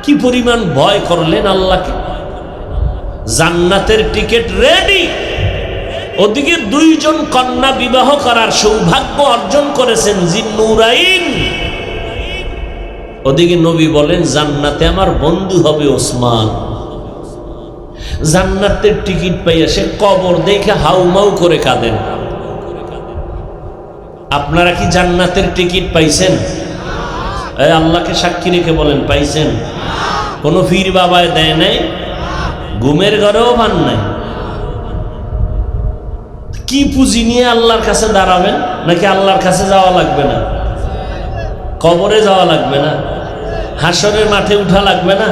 কি পরিমাণ ভয় করলেন আল্লাহকে। জান্নাতের টিকিট রেডি, ওদিকে 2 জন কন্যা বিবাহ করার সৌভাগ্য অর্জন করেছেন জিন্নুরাইন। ওদিকে নবী বলেন জান্নাতে আমার বন্ধু হবে ওসমান। জান্নাতের টিকিট পাইয়া সে কবর দেখে হাউমাউ করে কাঁদেন। আপনারা কি জান্নাতের টিকিট পাইছেন? আল্লাহকে সাক্ষী রেখে বলেন পাইছেন? কোনো পীর বাবায় দেয় নাই, ঘুমের ঘরেও পান নাই। কি পুঁজি নিয়ে আল্লাহর কাছে দাঁড়াবেন? নাকি আল্লাহর কাছে যাওয়া লাগবে না? কবরে যাওয়া লাগবে না? হাসরের মাঠে উঠা লাগবে না?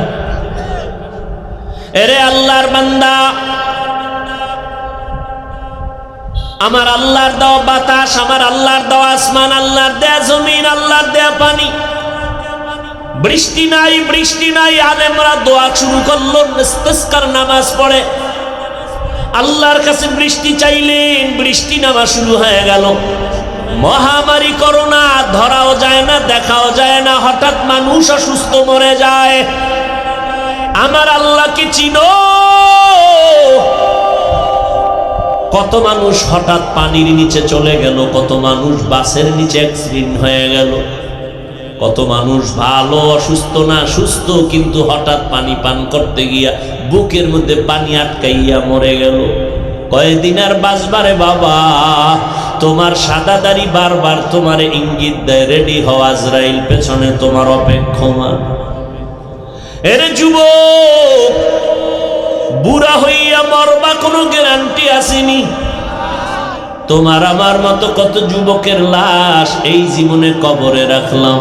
এরে আল্লাহর বান্দা, আমার আল্লাহর দেওয়া বাতাস, আমার আল্লাহর দেওয়া আসমান, আল্লাহর দেয়া জমিন, আল্লাহর দেয়া পানি, বৃষ্টি নাই, বৃষ্টি নাই। আলেমরা দোয়া শুরু করলো, ইস্তিসকার নামাজ পড়ে আল্লাহর কাছে বৃষ্টি চাইলেন, বৃষ্টি নামা শুরু হয়ে গেল। মহামারী করোনা, ধরাও যায় না, দেখাও যায় না, হঠাৎ মানুষ অসুস্থ মরে যায়। আমার আল্লাহকে চিনো? কত মানুষ হঠাৎ পানির নিচে চলে গেল, কত মানুষ বাসের নিচে অ্যাক্সিডেন্ট হয়ে গেল, কত মানুষ ভালো অসুস্থ না সুস্থ কিন্তু হঠাৎ পানি পান করতে গিয়া বুকের মধ্যে পানি আটকাইয়া মরে গেল। কয়দিন আর বাঁচবারে বাবা? তোমার সাদা দাড়ি বারবার তোমারে ইঙ্গিত দেয়, রেডি হও, আজরাইল পেছনে তোমার অপেক্ষমান। এরে যুবক, বুড়া হইয়া মরবা কোনো গ্যারান্টি আসেনি। তোমার আমার মতো কত যুবকের লাশ এই জীবনে কবরে রাখলাম,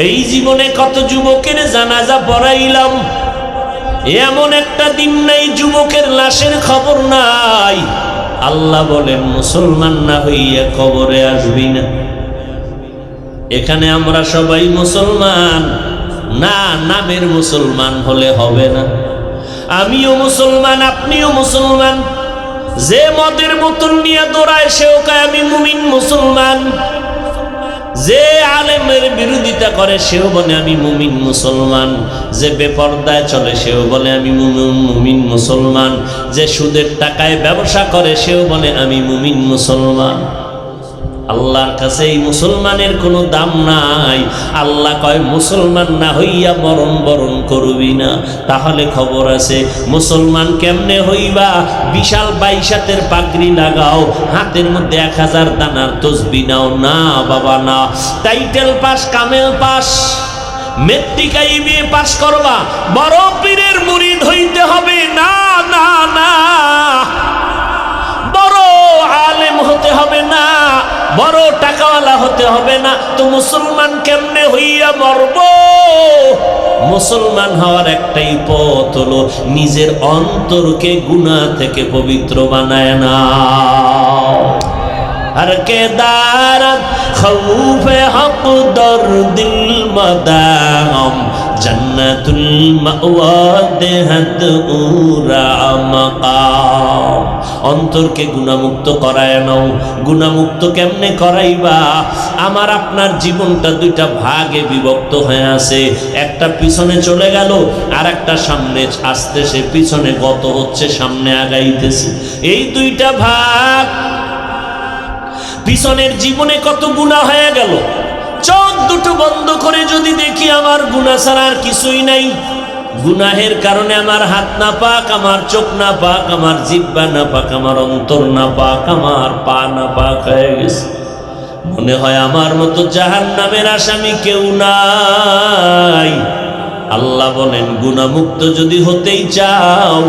এই জীবনে কত যুবকের জানাজা পড়াইলাম, এমন একটা দিন নাই যুবকের লাশের খবর নাই। আল্লাহ বলেন মুসলমান না হইয়া কবরে আসবি না। এখানে আমরা সবাই মুসলমান না, নামের মুসলমান হলে হবে না। আমিও মুসলমান, আপনিও মুসলমান। যে মদের বোতল নিয়ে দৌড়ায় সেও কয় আমি মুমিন মুসলমান, যে আলেমের বিরোধিতা করে সেও বলে আমি মুমিন মুসলমান, যে বেপরদায় চলে সেও বলে আমি মুমিন মুসলমান, যে সুদের টাকায় ব্যবসা করে সেও বলে আমি মুমিন মুসলমান। আল্লাহর কাছে এই মুসলমানের কোনো দাম নাই। আল্লাহ কয় মুসলমান না হইয়া মরণ বরণ করবি না। তাহলে খবর আছে মুসলমান কেমনে হইবা? বিশাল 22 হাতের পাগড়ি লাগাও, হাতের মধ্যে 1000 দানার তসবিহ নাও। না বাবা না। টাইটেল পাস, কামেল পাস, মেট্রিক বিএ পাস করবা, বড় পীরের মুরিদ হইতে হবে না, না না। বড় আলেম হতে হবে না, বড় টাকাওয়ালা হতে হবে না। তো মুসলমান কেমনে হইয়া মরব? মুসলমান হওয়ার একটাই পথ হলো নিজের অন্তরকে গুনাহ থেকে পবিত্র বানায় না। हर के दारत खौफ हक दर दिल मदाम जन्नतुल मावा देहत उरा मकाम। অন্তরকে গুনাহমুক্ত করায় নাও। গুনাহমুক্ত কেমনে করাইবা? আমার আপনার জীবনটা দুইটা ভাগে বিভক্ত হয়ে আছে। একটা পিছনে চলে গেল, আর একটা সামনে আসতেছে। পিছনে গত হচ্ছে, সামনে আগাইতেছে। এই দুইটা ভাগ। পিছনের জীবনে কত গুনাহ হয়ে গেল, চোখ দুটো বন্ধ করে যদি দেখি আমার গুনাহ ছাড়া আর কিছুই নাই। গুনাহের কারণে আমার হাত না পাক, আমার চোখ না পাক, আমার জিহ্বা না পাক, আমার অন্তর না পাক, আমার পা না পাক হয়ে গেছে। মনে হয় আমার মতো জাহান্নামের আসামি কেউ নাই। আল্লাহ বলেন গুনাহমুক্ত যদি হতেই চাও,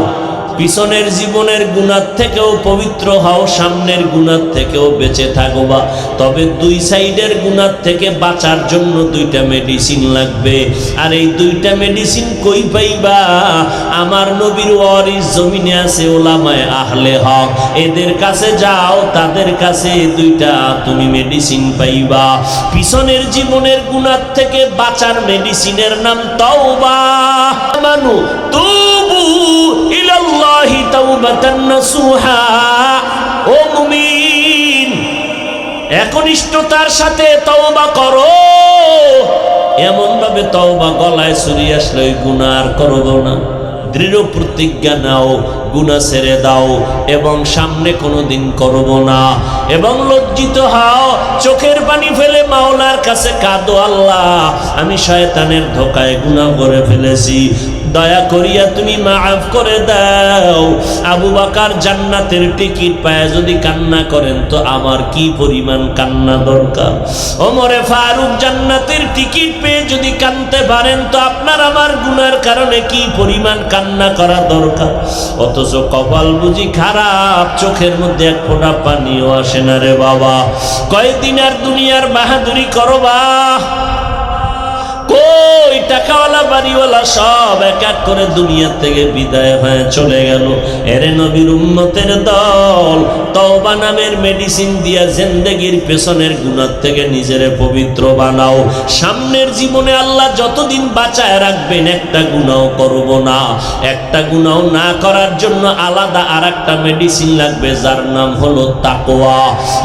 পিছনের জীবনের গুনাহ থেকেও পবিত্র হও, সামনের গুনাহ থেকেও বেঁচে থাকবা। তবে দুই সাইডের গুনাহ থেকে বাঁচার জন্য দুইটা মেডিসিন লাগবে। আর এই দুইটা মেডিসিন কই পাইবা? আমার নবীর ওয়ারিস জমিনে আছে ওলামায়ে আহলে হক, এদের কাছে যাও, তাদের কাছে দুইটা তুমি মেডিসিন পাইবা। পিছনের জীবনের গুনাহ থেকে বাঁচার মেডিসিনের নাম তওবা। মানু তুবু ইলাল্লাহি তাওবাতান নাসুহা। ও মুমিন, একনিষ্ঠতার সাথে তওবা করো। এমন ভাবে তওবা গলায় ছুরি আসলে ওই গুনাহ আর করব না। দৃঢ় প্রতিজ্ঞা নাও, গুনাহ ছেড়ে দাও এবং সামনে কোনোদিন করব না। এবং লজ্জিত হও, চোখের পানি ফেলে মাওলার কাছে কাঁদো, আল্লাহ আমি শয়তানের ধোকায় গুনাহ করে ফেলেছি, দয়া করিয়া তুমি মাফ করে দাও। আবু বকর জান্নাতের টিকিট পায় যদি কান্না করেন তো আমার কি পরিমাণ কান্না দরকার। ওমরে ফারুক জান্নাতের টিকিট পেয়ে যদি কাঁদতে পারেন তো আপনার আমার গুনার কারণে কি পরিমাণ কান্না করা দরকার। অথচ কপাল বুঝি খারাপ, চোখের মধ্যে এক ফোঁটা পানিও আসে না রে বাবা। কয়দিন আর দুনিয়ার বাহাদুরি করবা? কই টাকাওয়ালা বাড়িওয়ালা সব এক এক করে দুনিয়া থেকে বিদায় হয়ে চলে গেল। এরে নবীর উম্মতের দল, তওবা নামের মেডিসিন দিয়া জিন্দেগির পেছনের গুনাহ থেকে নিজেরে পবিত্র বানাও। সামনের জীবনে আল্লাহ যতদিন বাঁচায় রাখবেন একটা গুনাহ করব না। একটা গুনাহ না করার জন্য আলাদা আর একটা মেডিসিন লাগবে, যার নাম হলো তাকওয়া।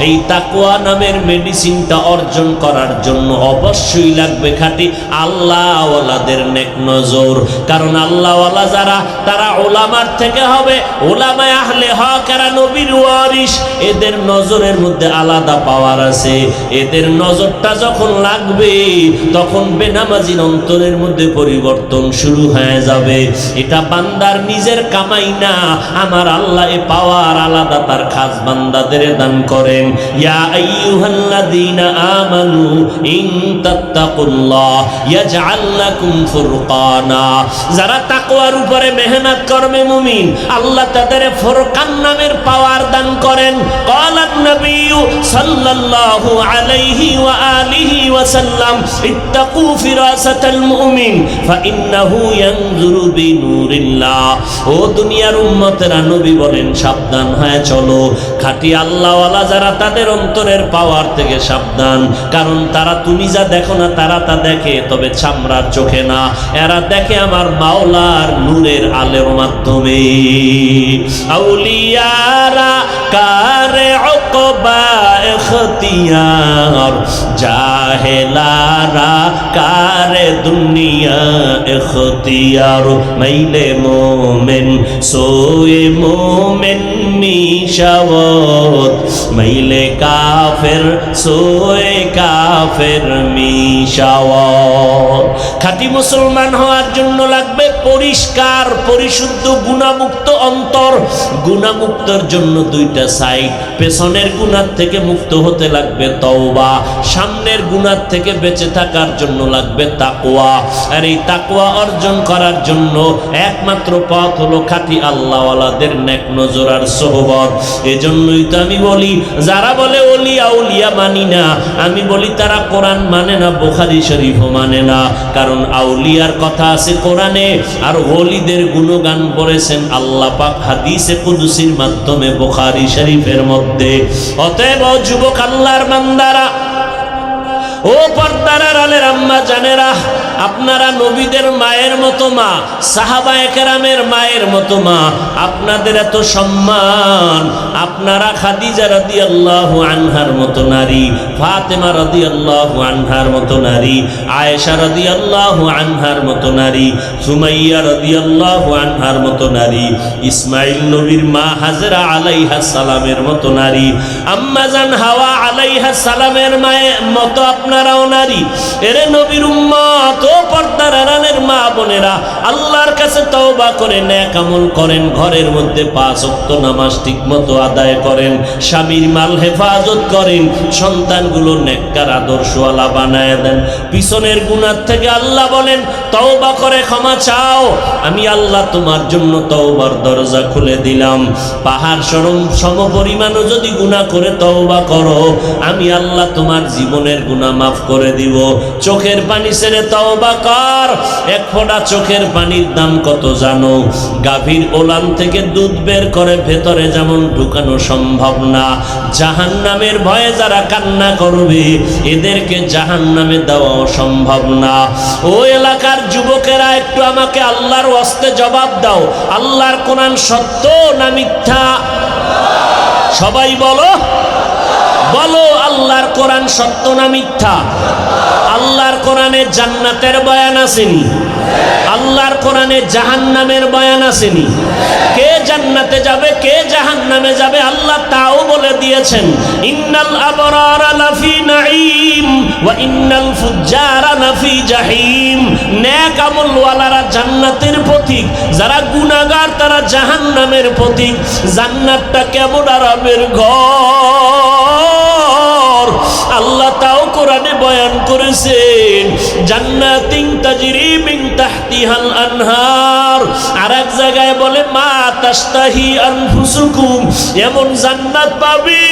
এই তাকওয়া নামের মেডিসিনটা অর্জন করার জন্য অবশ্যই লাগবে খাঁটি আল্লাহওয়ালাদের নেক নজর। কারণ আল্লাহওয়ালা যারা, তারা ওলামার থেকে হবে। ওলামায়ে আহলে হক এরা নবীর ওয়ারিস, এদের নজরের মধ্যে আলাদা পাওয়ার আছে। এদের নজরটা যখন লাগবে তখন বেনামাজির অন্তরের মধ্যে পরিবর্তন শুরু হয়ে যাবে। এটা বান্দার নিজের কামাই না, আমার আল্লাহ এ পাওয়ার আলাদা তার খাস বান্দাদের দান করেন। ইয়া আইয়ুহাল্লাযীনা আমানু ইন তাত্তাকুল্লাহ ইয়াজআল লাকুম ফুরকানা। যারা তাকওয়ার উপরে মেহনত করবে মুমিন, আল্লাহ তাদের ফুরকান নামের পাওয়ার দান করেন। ক্বালান নবী সাল্লাল্লাহু আলাইহি ওয়া আলিহি ওয়া সাল্লাম ইত্তাকু ফিরাসাতাল মুমিন ফাইন্নাহু ইয়ানজুরু বিনুরিল্লাহ। ও দুনিয়ার উম্মতেরা, নবী বলেন সাবধান হয়ে চলো। খাঁটি আল্লাহওয়ালা যারা, তাদের অন্তরের পাওয়ার থেকে সাবধান। কারণ তারা তুমি যা দেখো না, তারা তা দেখে, তবে চামড়ার চোখে না। এরা দেখে আমার মাওলার নূরের আলোর মাধ্যমে। আউলিয়ারা কারে উকবা ইখতিয়ার, জাহেলারা কারে দুনিয়া ইখতিয়ার। মাইলে মোমেন সোয়ে মোমেন মিশাওয়াত, মাইলে কাফের সোয়ে কাফের মিশাওয়াত। খাঁটি মুসলমান হওয়ার জন্য লাগবে পরিষ্কার পরিশুদ্ধ গুনাহমুক্ত অন্তর। গুনাহমুক্তর জন্য দুইটা সাইড। পেছনের গুনাহ থেকে মুক্ত হতে লাগবে তওবা, সামনের গুনাহ থেকে বেঁচে থাকার জন্য লাগবে তাকওয়া। আর এই তাকওয়া অর্জন করার জন্য একমাত্র পথ হলো খাঁটি আল্লাহওয়ালাদের নেক নজর আর সোহবত। এজন্যই তো আমি বলি, যারা বলে ওলিয়া উলিয়া মানি না, আমি বলি তারা কোরআন মানে না, বুখারী শরীফও মানে না। কারণ আউলিয়ার কথা আছে কোরআনে, আর ওলিদের গুণগান পড়েছেন আল্লাহ পাক হাদিসে কুদসির মাধ্যমে বুখারী শরীফের মধ্যে। অতএব যুবক আল্লাহর বান্দারা, ও পর্দার আড়ালের আম্মা জানেরা, আপনারা নবীদের মায়ের মতো মা, সাহাবায়ে কেরামের মায়ের মতো মা, আপনাদের এত সম্মান। আপনারা খাদিজা রাদিয়াল্লাহু আনহার মতো নারী, ফাতেমা রাদিয়াল্লাহু আনহার মতো নারী, আয়েশা রাদিয়াল্লাহু আনহার মতো নারী, সুমাইয়া রাদিয়াল্লাহু আনহার মতো নারী, ইসমাইল নবীর মা হাজরা আলাইহা সালামের মতো নারী, আম্মা জান হাওয়া আলাইহা সালামের মায়ের মতো আপনারাও নারী। এরে নবীর উম্মত, ও পর্দার আড়ালের মা বোনেরা, আল্লাহর কাছে তওবা করে নেক আমল করেন, ঘরের মধ্যে 5 ওয়াক্ত নামাজ ঠিকমতো আদায় করেন, স্বামীর মাল হেফাজত করেন, সন্তানগুলো নেককার আদর্শওয়ালা বানায় দেন। পিছনের গুনাহ থেকে আল্লাহ বলেন তওবা করে ক্ষমা চাও, আমি আল্লাহ তোমার জন্য তওবার দরজা খুলে দিলাম। পাহাড় সম পরিমাণও যদি গুনাহ করে তওবা করো, আমি আল্লাহ তোমার জীবনের গুনাহ মাফ করে দিব। চোখের পানি ছেড়ে তওবা কর। এক ফোঁটা চোখের পানির দাম কত জানো? গাভীর ওলান থেকে দুধ বের করে ভেতরে যেমন ঢুকানো সম্ভব না, জাহান্নামের ভয়ে যারা কান্না করবে, এদেরকে জাহান্নামে দেওয়া সম্ভব না। ও এলাকার যুবকেরা, একটু আমাকে আল্লাহর ওয়াস্তে জবাব দাও, আল্লাহর কোরআন সত্য না মিথ্যা? সবাই বলো, বলো আল্লাহর কোরআন সত্য না মিথ্যা? আল্লাহর কোরআনে জান্নাতের বয়ান আসেনি? আল্লাহর কোরআনে জাহান্নামের বয়ান আসেনি? কে জান্নাতে যাবে, কে জাহান্নামে যাবে, আল্লাহ তাও বলে দিয়েছেন। ইন্নাল আবরারা লাফি নাঈম ওয়া ইন্নাল ফুজ্জারা লাফি জাহিম। নেক আমলওয়ালারা জান্নাতের পথিক, যারা গুনাহগার তারা জাহান্নামের পথিক। জান্নাতটা কেমন আরামের ঘর, আল্লাহ তাও কোরআনে বয়ান করেছেন। জান্নাতিন তাজরি মিন তাহতিহাল আনহার। আর এক জায়গায় বলে মা তাশতাহি আনফুসুকুম। এমন জান্নাত পাবি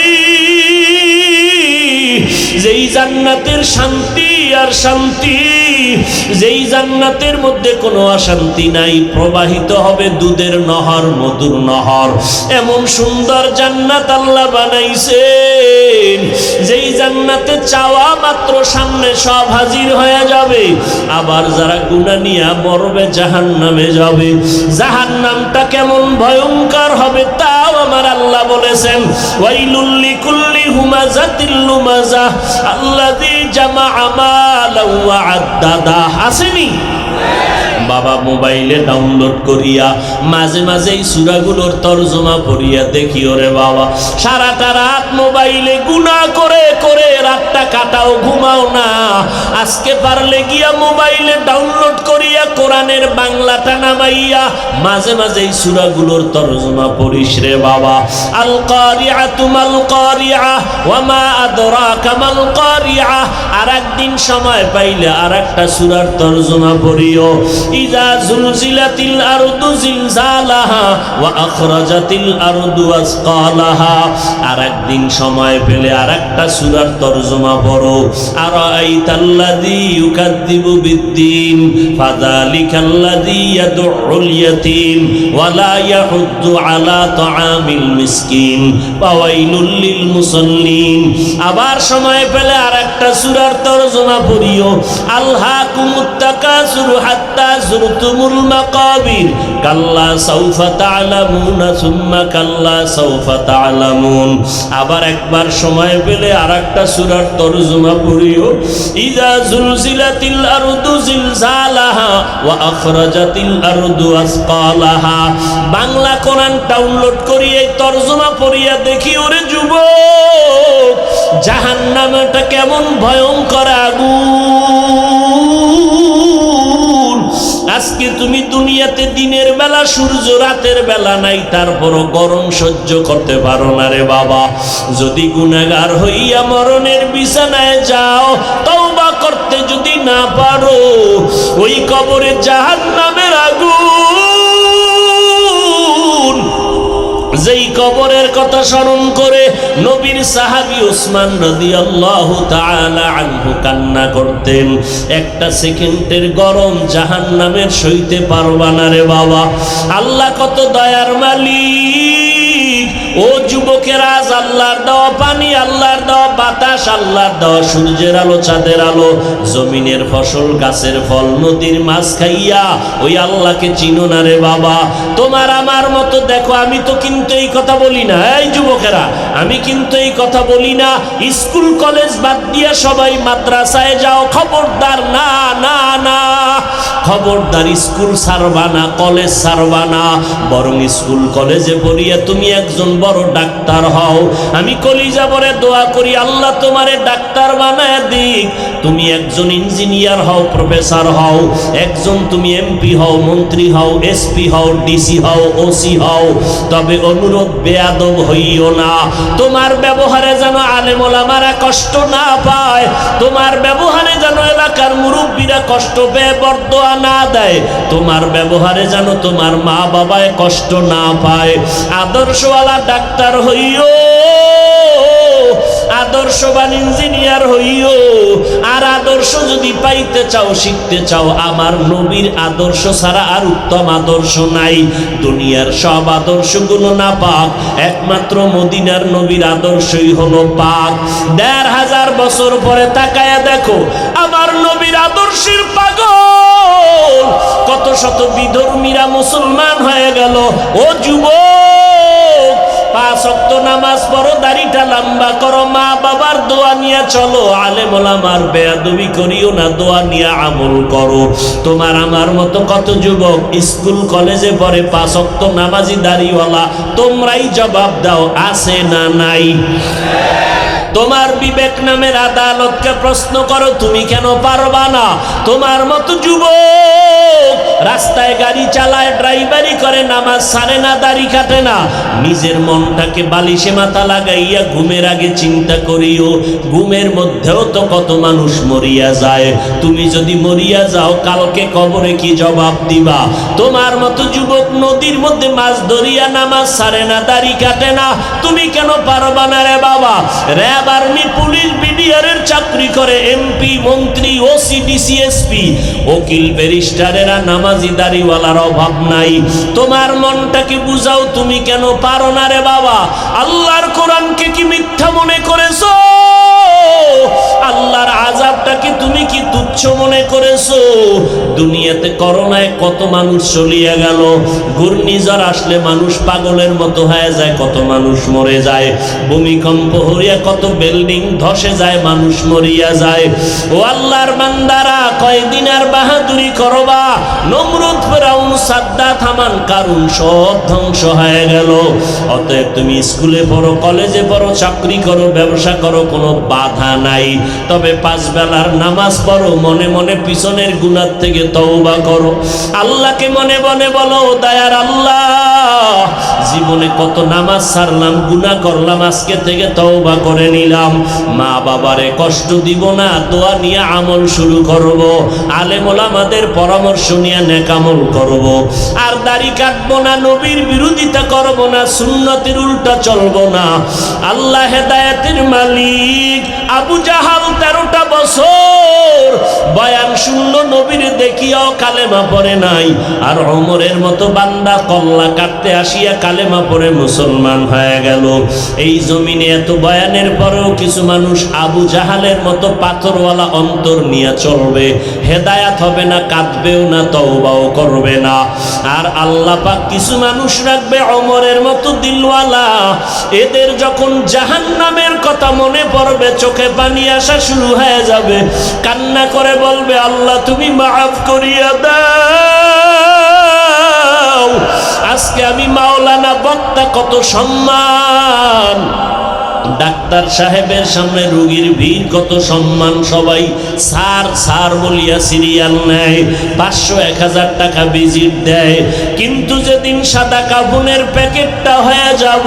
যেই জান্নাতের শান্তি আর শান্তি, যেই জান্নাতের মধ্যে কোনো অশান্তি নাই, প্রবাহিত হবে দুধের নহর, মধুর নহর। এমন সুন্দর জান্নাত আল্লাহ বানাইছেন, যেই জান্নাতে চাওয়া মাত্র সামনে সব হাজির হয়ে যাবে। আবার যারা গুনাহ নিয়ে মরবে জাহান্নামে যাবে। জাহান্নামটা কেমন ভয়ঙ্কর হবে তাও আমার আল্লাহ বলেছেন। ওয়াইলুল লিকুল্লি হুমাযাতিল লুমাযা আল্লাযী জামাআ মালান ওয়া আদ্দাদা। আসেনি? বাবা মোবাইলে ডাউনলোড করিয়া মাঝে মাঝে এই সূরাগুলোর তরজমা পড়িয়া দেখি ওরে বাবা সারাটা রাত মোবাইলে গুনাহ করে করে রাতটা কাটাও, ঘুমাও না। আজকে পারলে গিয়া মোবাইলে ডাউনলোড করিয়া কোরআনের বাংলাটা নামাইয়া মাঝে মাঝে এই সূরাগুলোর তরজমা পড়িস রে বাবা। আল কারিআতু মাল কারিআ ওয়া মা আদরাকা মাল কারিআ। আর একদিন সময় পাইলে আর একটা সূরার তরজমা পড়িও। ইযা জুলজিলাতিল আরদু জিলজালাহা ওয়া আখরাজাতিল আরদু আসকালাহা। আর একদিন সময় পেলে আর একটা সূরার তরজমা পড়ো। আরাআইতাল্লাযী ইউকাযযিবু বিদ্দীন ফাযালিকাল্লাযী ইয়াদউল ইয়াতীম ওয়া লা ইয়াহুদ্দু আলা তাআমিল মিসকিন ফাওয়াইলুল লিল মুসাল্লিন। আবার সময় পেলে আর একটা সূরার তরজমা পড়িও। আলহাকুমুত তাকাসুর হাত্তা যুরতুমুল মাকাবির কাল্লা সাউফা তা'লামুনা সুম্মা কাল্লা সাউফা তা'লামুন। আবার একবার সময় পেলে আর একটা সূরার তরজমা পড়িও। ইযা জুলজিলাতিল আরদু জিলজালাহা ওয়া আখরাজাতিল আরদু আসকালাহা। বাংলা কোরআন ডাউনলোড করিয়ে তরজমা পড়িয়া দেখি ওরে যুবক জাহান্নামটা কেমন ভয়ঙ্কর আগুন। আজকে তুমি দুনিয়াতে দিনের বেলা সূর্য, রাতের বেলা নাই, তারপরও গরম সহ্য করতে পারো না রে বাবা। যদি গুনাহগার হইয়া মরণের বিছানায় যাও, তওবা করতে যদি না পারো, ওই কবরে জাহান্নামের আগুন, যেই কবরের কথা স্মরণ করে নবীর সাহাবী উসমান রাদিয়াল্লাহু তাআলা আনহু কান্না করতেন। একটা সেকেন্ডের গরম জাহান্নামের সইতে পারবা না রে বাবা। আল্লাহ কত দয়ার মালিক। ও যুবকেরা, আজ আল্লাহর দেওয়া পানি, আল্লাহর দেওয়া বাতাস, আল্লাহর দেওয়া সূর্যের আলো, চাঁদের আলো, জমিনের ফসল, গাছের ফল, নদীর মাছ খাইয়া ওই আল্লাহকে চিনো না রে বাবা। তোমার আমার মতো দেখো, আমি তো কিন্তু এই কথা বলি না, এই যুবকেরা, আমি কিন্তু এই কথা বলি না স্কুল কলেজ বাদ দিয়া সবাই মাদ্রাসায় যাও। খবরদার, না না না, খবরদার, স্কুল ছাড়বা না, কলেজ ছাড়বা না। বরং স্কুল কলেজে পড়িয়া তুমি একজন বড় ডাক্তার হও। আমি কলিজা ভরে দোয়া করি আল্লাহ তোমারে ডাক্তার বানায় দিক। তুমি একজন ইঞ্জিনিয়ার হও, প্রফেসর হও, একজন তুমি এমপি হও, মন্ত্রী হও, এসপি হও, ডিসি হও, ওসি হও। তবে অনুরোধ, বেয়াদব হইও না। তোমার ব্যবহারে যেন আলেম ওলামারা কষ্ট না পায়, তোমার ব্যবহারে যেন এলাকার মুরব্বীরা কষ্ট পেয়ে বরদোয়া না দেয়, তোমার ব্যবহারে যেন তোমার মা বাবায় কষ্ট না পায়। আদর্শওয়ালা ডাক্তার হইও, আদর্শবান ইঞ্জিনিয়ার হইও। আর আদর্শ যদি পাইতে চাও, শিখতে চাও, আমার নবীর আদর্শ ছাড়া আর উত্তম আদর্শ নাই। দুনিয়ার সব আদর্শগুলো না পাক, একমাত্র মদিনার নবীর আদর্শই হলো পাক। ১৫০০ বছর পরে তাকায়া দেখো, আমার নবীর আদর্শের পাগল কত শত বিধর্মীরা মুসলমান হয়ে গেল। ও যুবক, ৫ ওয়াক্ত নামাজ পড়ো, দাড়িটা লম্বা করো, মা বাবার দোয়া নিয়ে চলো, আলেম ওলামার বেয়াদবি করিও না, দোয়া নিয়ে আমল করো। তোমার আমার মতো কত যুবক স্কুল কলেজে পড়ে, ৫ ওয়াক্ত নামাজি দাড়িওয়ালা, তোমরাই জবাব দাও, আছে না নাই? তোমার বিবেক নামের আদালতকে প্রশ্ন করো, তুমি কেন পারবা না? তোমার মতো যুবক রাস্তায় গাড়ি চালায়, ড্রাইভারি করে, নামাজ ছাড়ে না, দাড়ি কাটে না। নিজের মনটাকে বালিশে মাথা লাগাইয়া ঘুমের আগে চিন্তা করিও, ঘুমের মধ্যেও তো কত মানুষ মরিয়া যায়। তুমি যদি মরিয়া যাও, কালকে কবরে কি জবাব দিবা? তোমার মতো যুবক নদীর মধ্যে মাছ ধরিয়া, নামাজ ছাড়ে না, দাড়ি কাটে না, তুমি কেন পারবা না রে বাবা? র্যাব, আর্মি, পুলিশ, বিডিআরের চাকরি করে, এমপি, মন্ত্রী, ওসি, ডিসি, এসপি, উকিল, ব্যারিস্টারেরা নামাজি দাড়িওয়ালার অভাব নাই। তোমার মনটাকে বুঝাও, তুমি কেন পারো না রে বাবা? আল্লাহর কোরআনকে কি মিথ্যা মনে করেছো? আল্লাহর আযাবটাকে তুমি কি তুচ্ছ মনে করেছো? দুনিয়াতে করোনায় কত মানুষ চলিয়া গেল, ঘূর্ণিঝড় আসলে মানুষ পাগলের মতো হয়ে যায়, কত মানুষ মরে যায়, ভূমিকম্প হইয়া কত বিল্ডিং ধসে যায়, মানুষ মরিয়া যায়। ও আল্লাহর বান্দারা, কয়দিন আর বাহাদুরি করবা? নমরুদ, ফেরাউন, সাদ্দাত, হামান, কারুন সব ধ্বংস হয়ে গেল। অতএব তুমি স্কুলে পড়ো, কলেজে পড়ো, চাকরি করো, ব্যবসা করো, কোনো বাধা নাই। তবে 5 বেলার নামাজ পড়ো, মনে মনে পিছনের গুনাহ থেকে তওবা করো। আল্লাহকে মনে মনে বলো, দয়ার আল্লাহ, জীবনে কত নামাজ ছাড়লাম, গুনাহ করলাম, আজকে থেকে তওবা করে নিলাম। মা বাবারে কষ্ট দিব না, দোয়া নিয়ে আমল শুরু করব। আলেম ওলামাদের পরামর্শ নিয়ে নেক আমল করব। আর দাড়ি কাটবো না, নবীর বিরোধিতা করব না, সুন্নতের উল্টা চলবো না। আল্লাহ হেদায়েতের মালিক। আবু জাহাল 13টা বছর বয়ান শুনলো, নবীর দেখিয়াও কালেমা পড়ে নাই। আর ওমরের মতো বান্দা কল্লা কাটতে আসিয়া কালেমা পড়ে মুসলমান হয়ে গেল। এই জমিনে এত বয়ানের পরেও কিছু মানুষ আবু জাহালের মতো পাথরওয়ালা অন্তর নিয়ে চলবে, হেদায়াত হবে না, কাঁদবেও না, তওবাও করবে না। আর আল্লাহ পাক কিছু মানুষ রাখবে ওমরের মতো দিলওয়ালা, এদের যখন জাহান্নামের কথা মনে পড়বে চোখে পানি আসা শুরু হয়ে যাবে, কান্না করে বলবে, আল্লাহ তুমি মাফ করিয়া দাও। আজকে আমি মাওলানা বক্তা, কত সম্মান, ডাক্তার সাহেবের সামনে রোগীর ভিড়, কত সম্মান, সবাই স্যার স্যার বলিয়া সিরিয়াল নেয়, 500-1000 টাকা ভিজিট দেয়। কিন্তু যেদিন সাদা কাফনের প্যাকেটটা হয়ে যাব,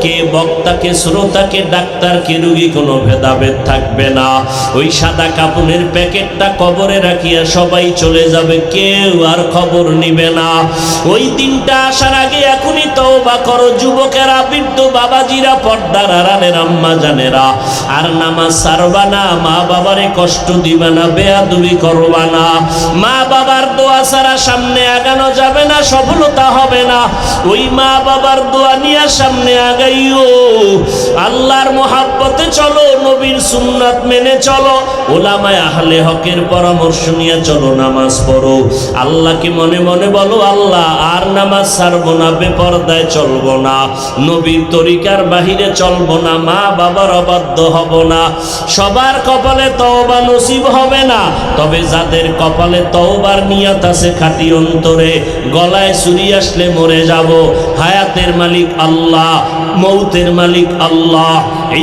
কে বক্তাকে, শ্রোতাকে, ডাক্তারকে, রোগী কোনো ভেদাভেদ থাকবে না। ওই সাদা কাফনের প্যাকেটটা কবরে রাখিয়া সবাই চলে যাবে, কেউ আর খবর নিবে না। ওই দিনটা আসার আগে এখনই তওবা করো যুবকেরা, বৃদ্ধ বাবাজিরা, পর্দার আড়ালের আম্মা জানেরা। আর নামাজ ছাড়বা না, মা বাবারে কষ্ট দিবা না, বেয়াদবি করবা না। মা বাবার দোয়া ছাড়া সামনে আগানো যাবে না, সফলতা হবে না। ওই মা বাবার দোয়া নিয়ে সামনে আগাইও। আল্লাহর মোহাব্বতে চলো, নবীর সুন্নাত মেনে চলো, ওলামায়ে আহলে হকের পরামর্শ নিয়ে চলো, নামাজ পড়ো। আল্লাহকে মনে মনে বলো, আল্লাহ আর নামাজ ছাড়বো না, বেপরদায় চলবো না, নবীর তরিকার বাহিরে চলবো না, মা বাবার অবাধ্য হব না। সবার কপালে তওবা নসিব হবে না, তবে যাদের কপালে তওবার নিয়ত আছে খাঁটি অন্তরে, গলায় ছুরি আসলে মরে যাব, হায়াতের মালিক আল্লাহ, মৌতের মালিক আল্লাহ,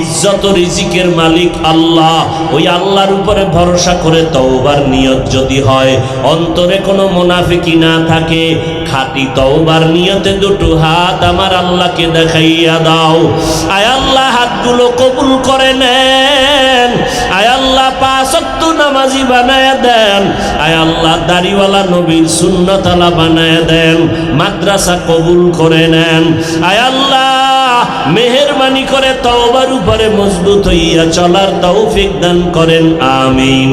ইজ্জত রিজিকের মালিক আল্লাহ। ওই আল্লাহর উপরে ভরসা করে তওবার নিয়ত যদি হয়, অন্তরে কোনো মুনাফিকি না থাকে, খাঁটি তওবার নিয়তে দুটো হাত আমার আল্লাহকে দেখাইয়া দাও। আয় আল্লাহ, হাতগুলো কবুল করে নেন। আয় আল্লাহ, 5 ওয়াক্ত নামাজি বানায় দেন। আয় আল্লাহ, দাড়িওয়ালা নবীর সুন্নতালা বানায় দেন। মাদ্রাসা কবুল করে নেন। আয় আল্লাহ, মেহেরবানি করে তওবার উপরে মজবুত হইয়া চলার তৌফিক দান করেন, আমিন।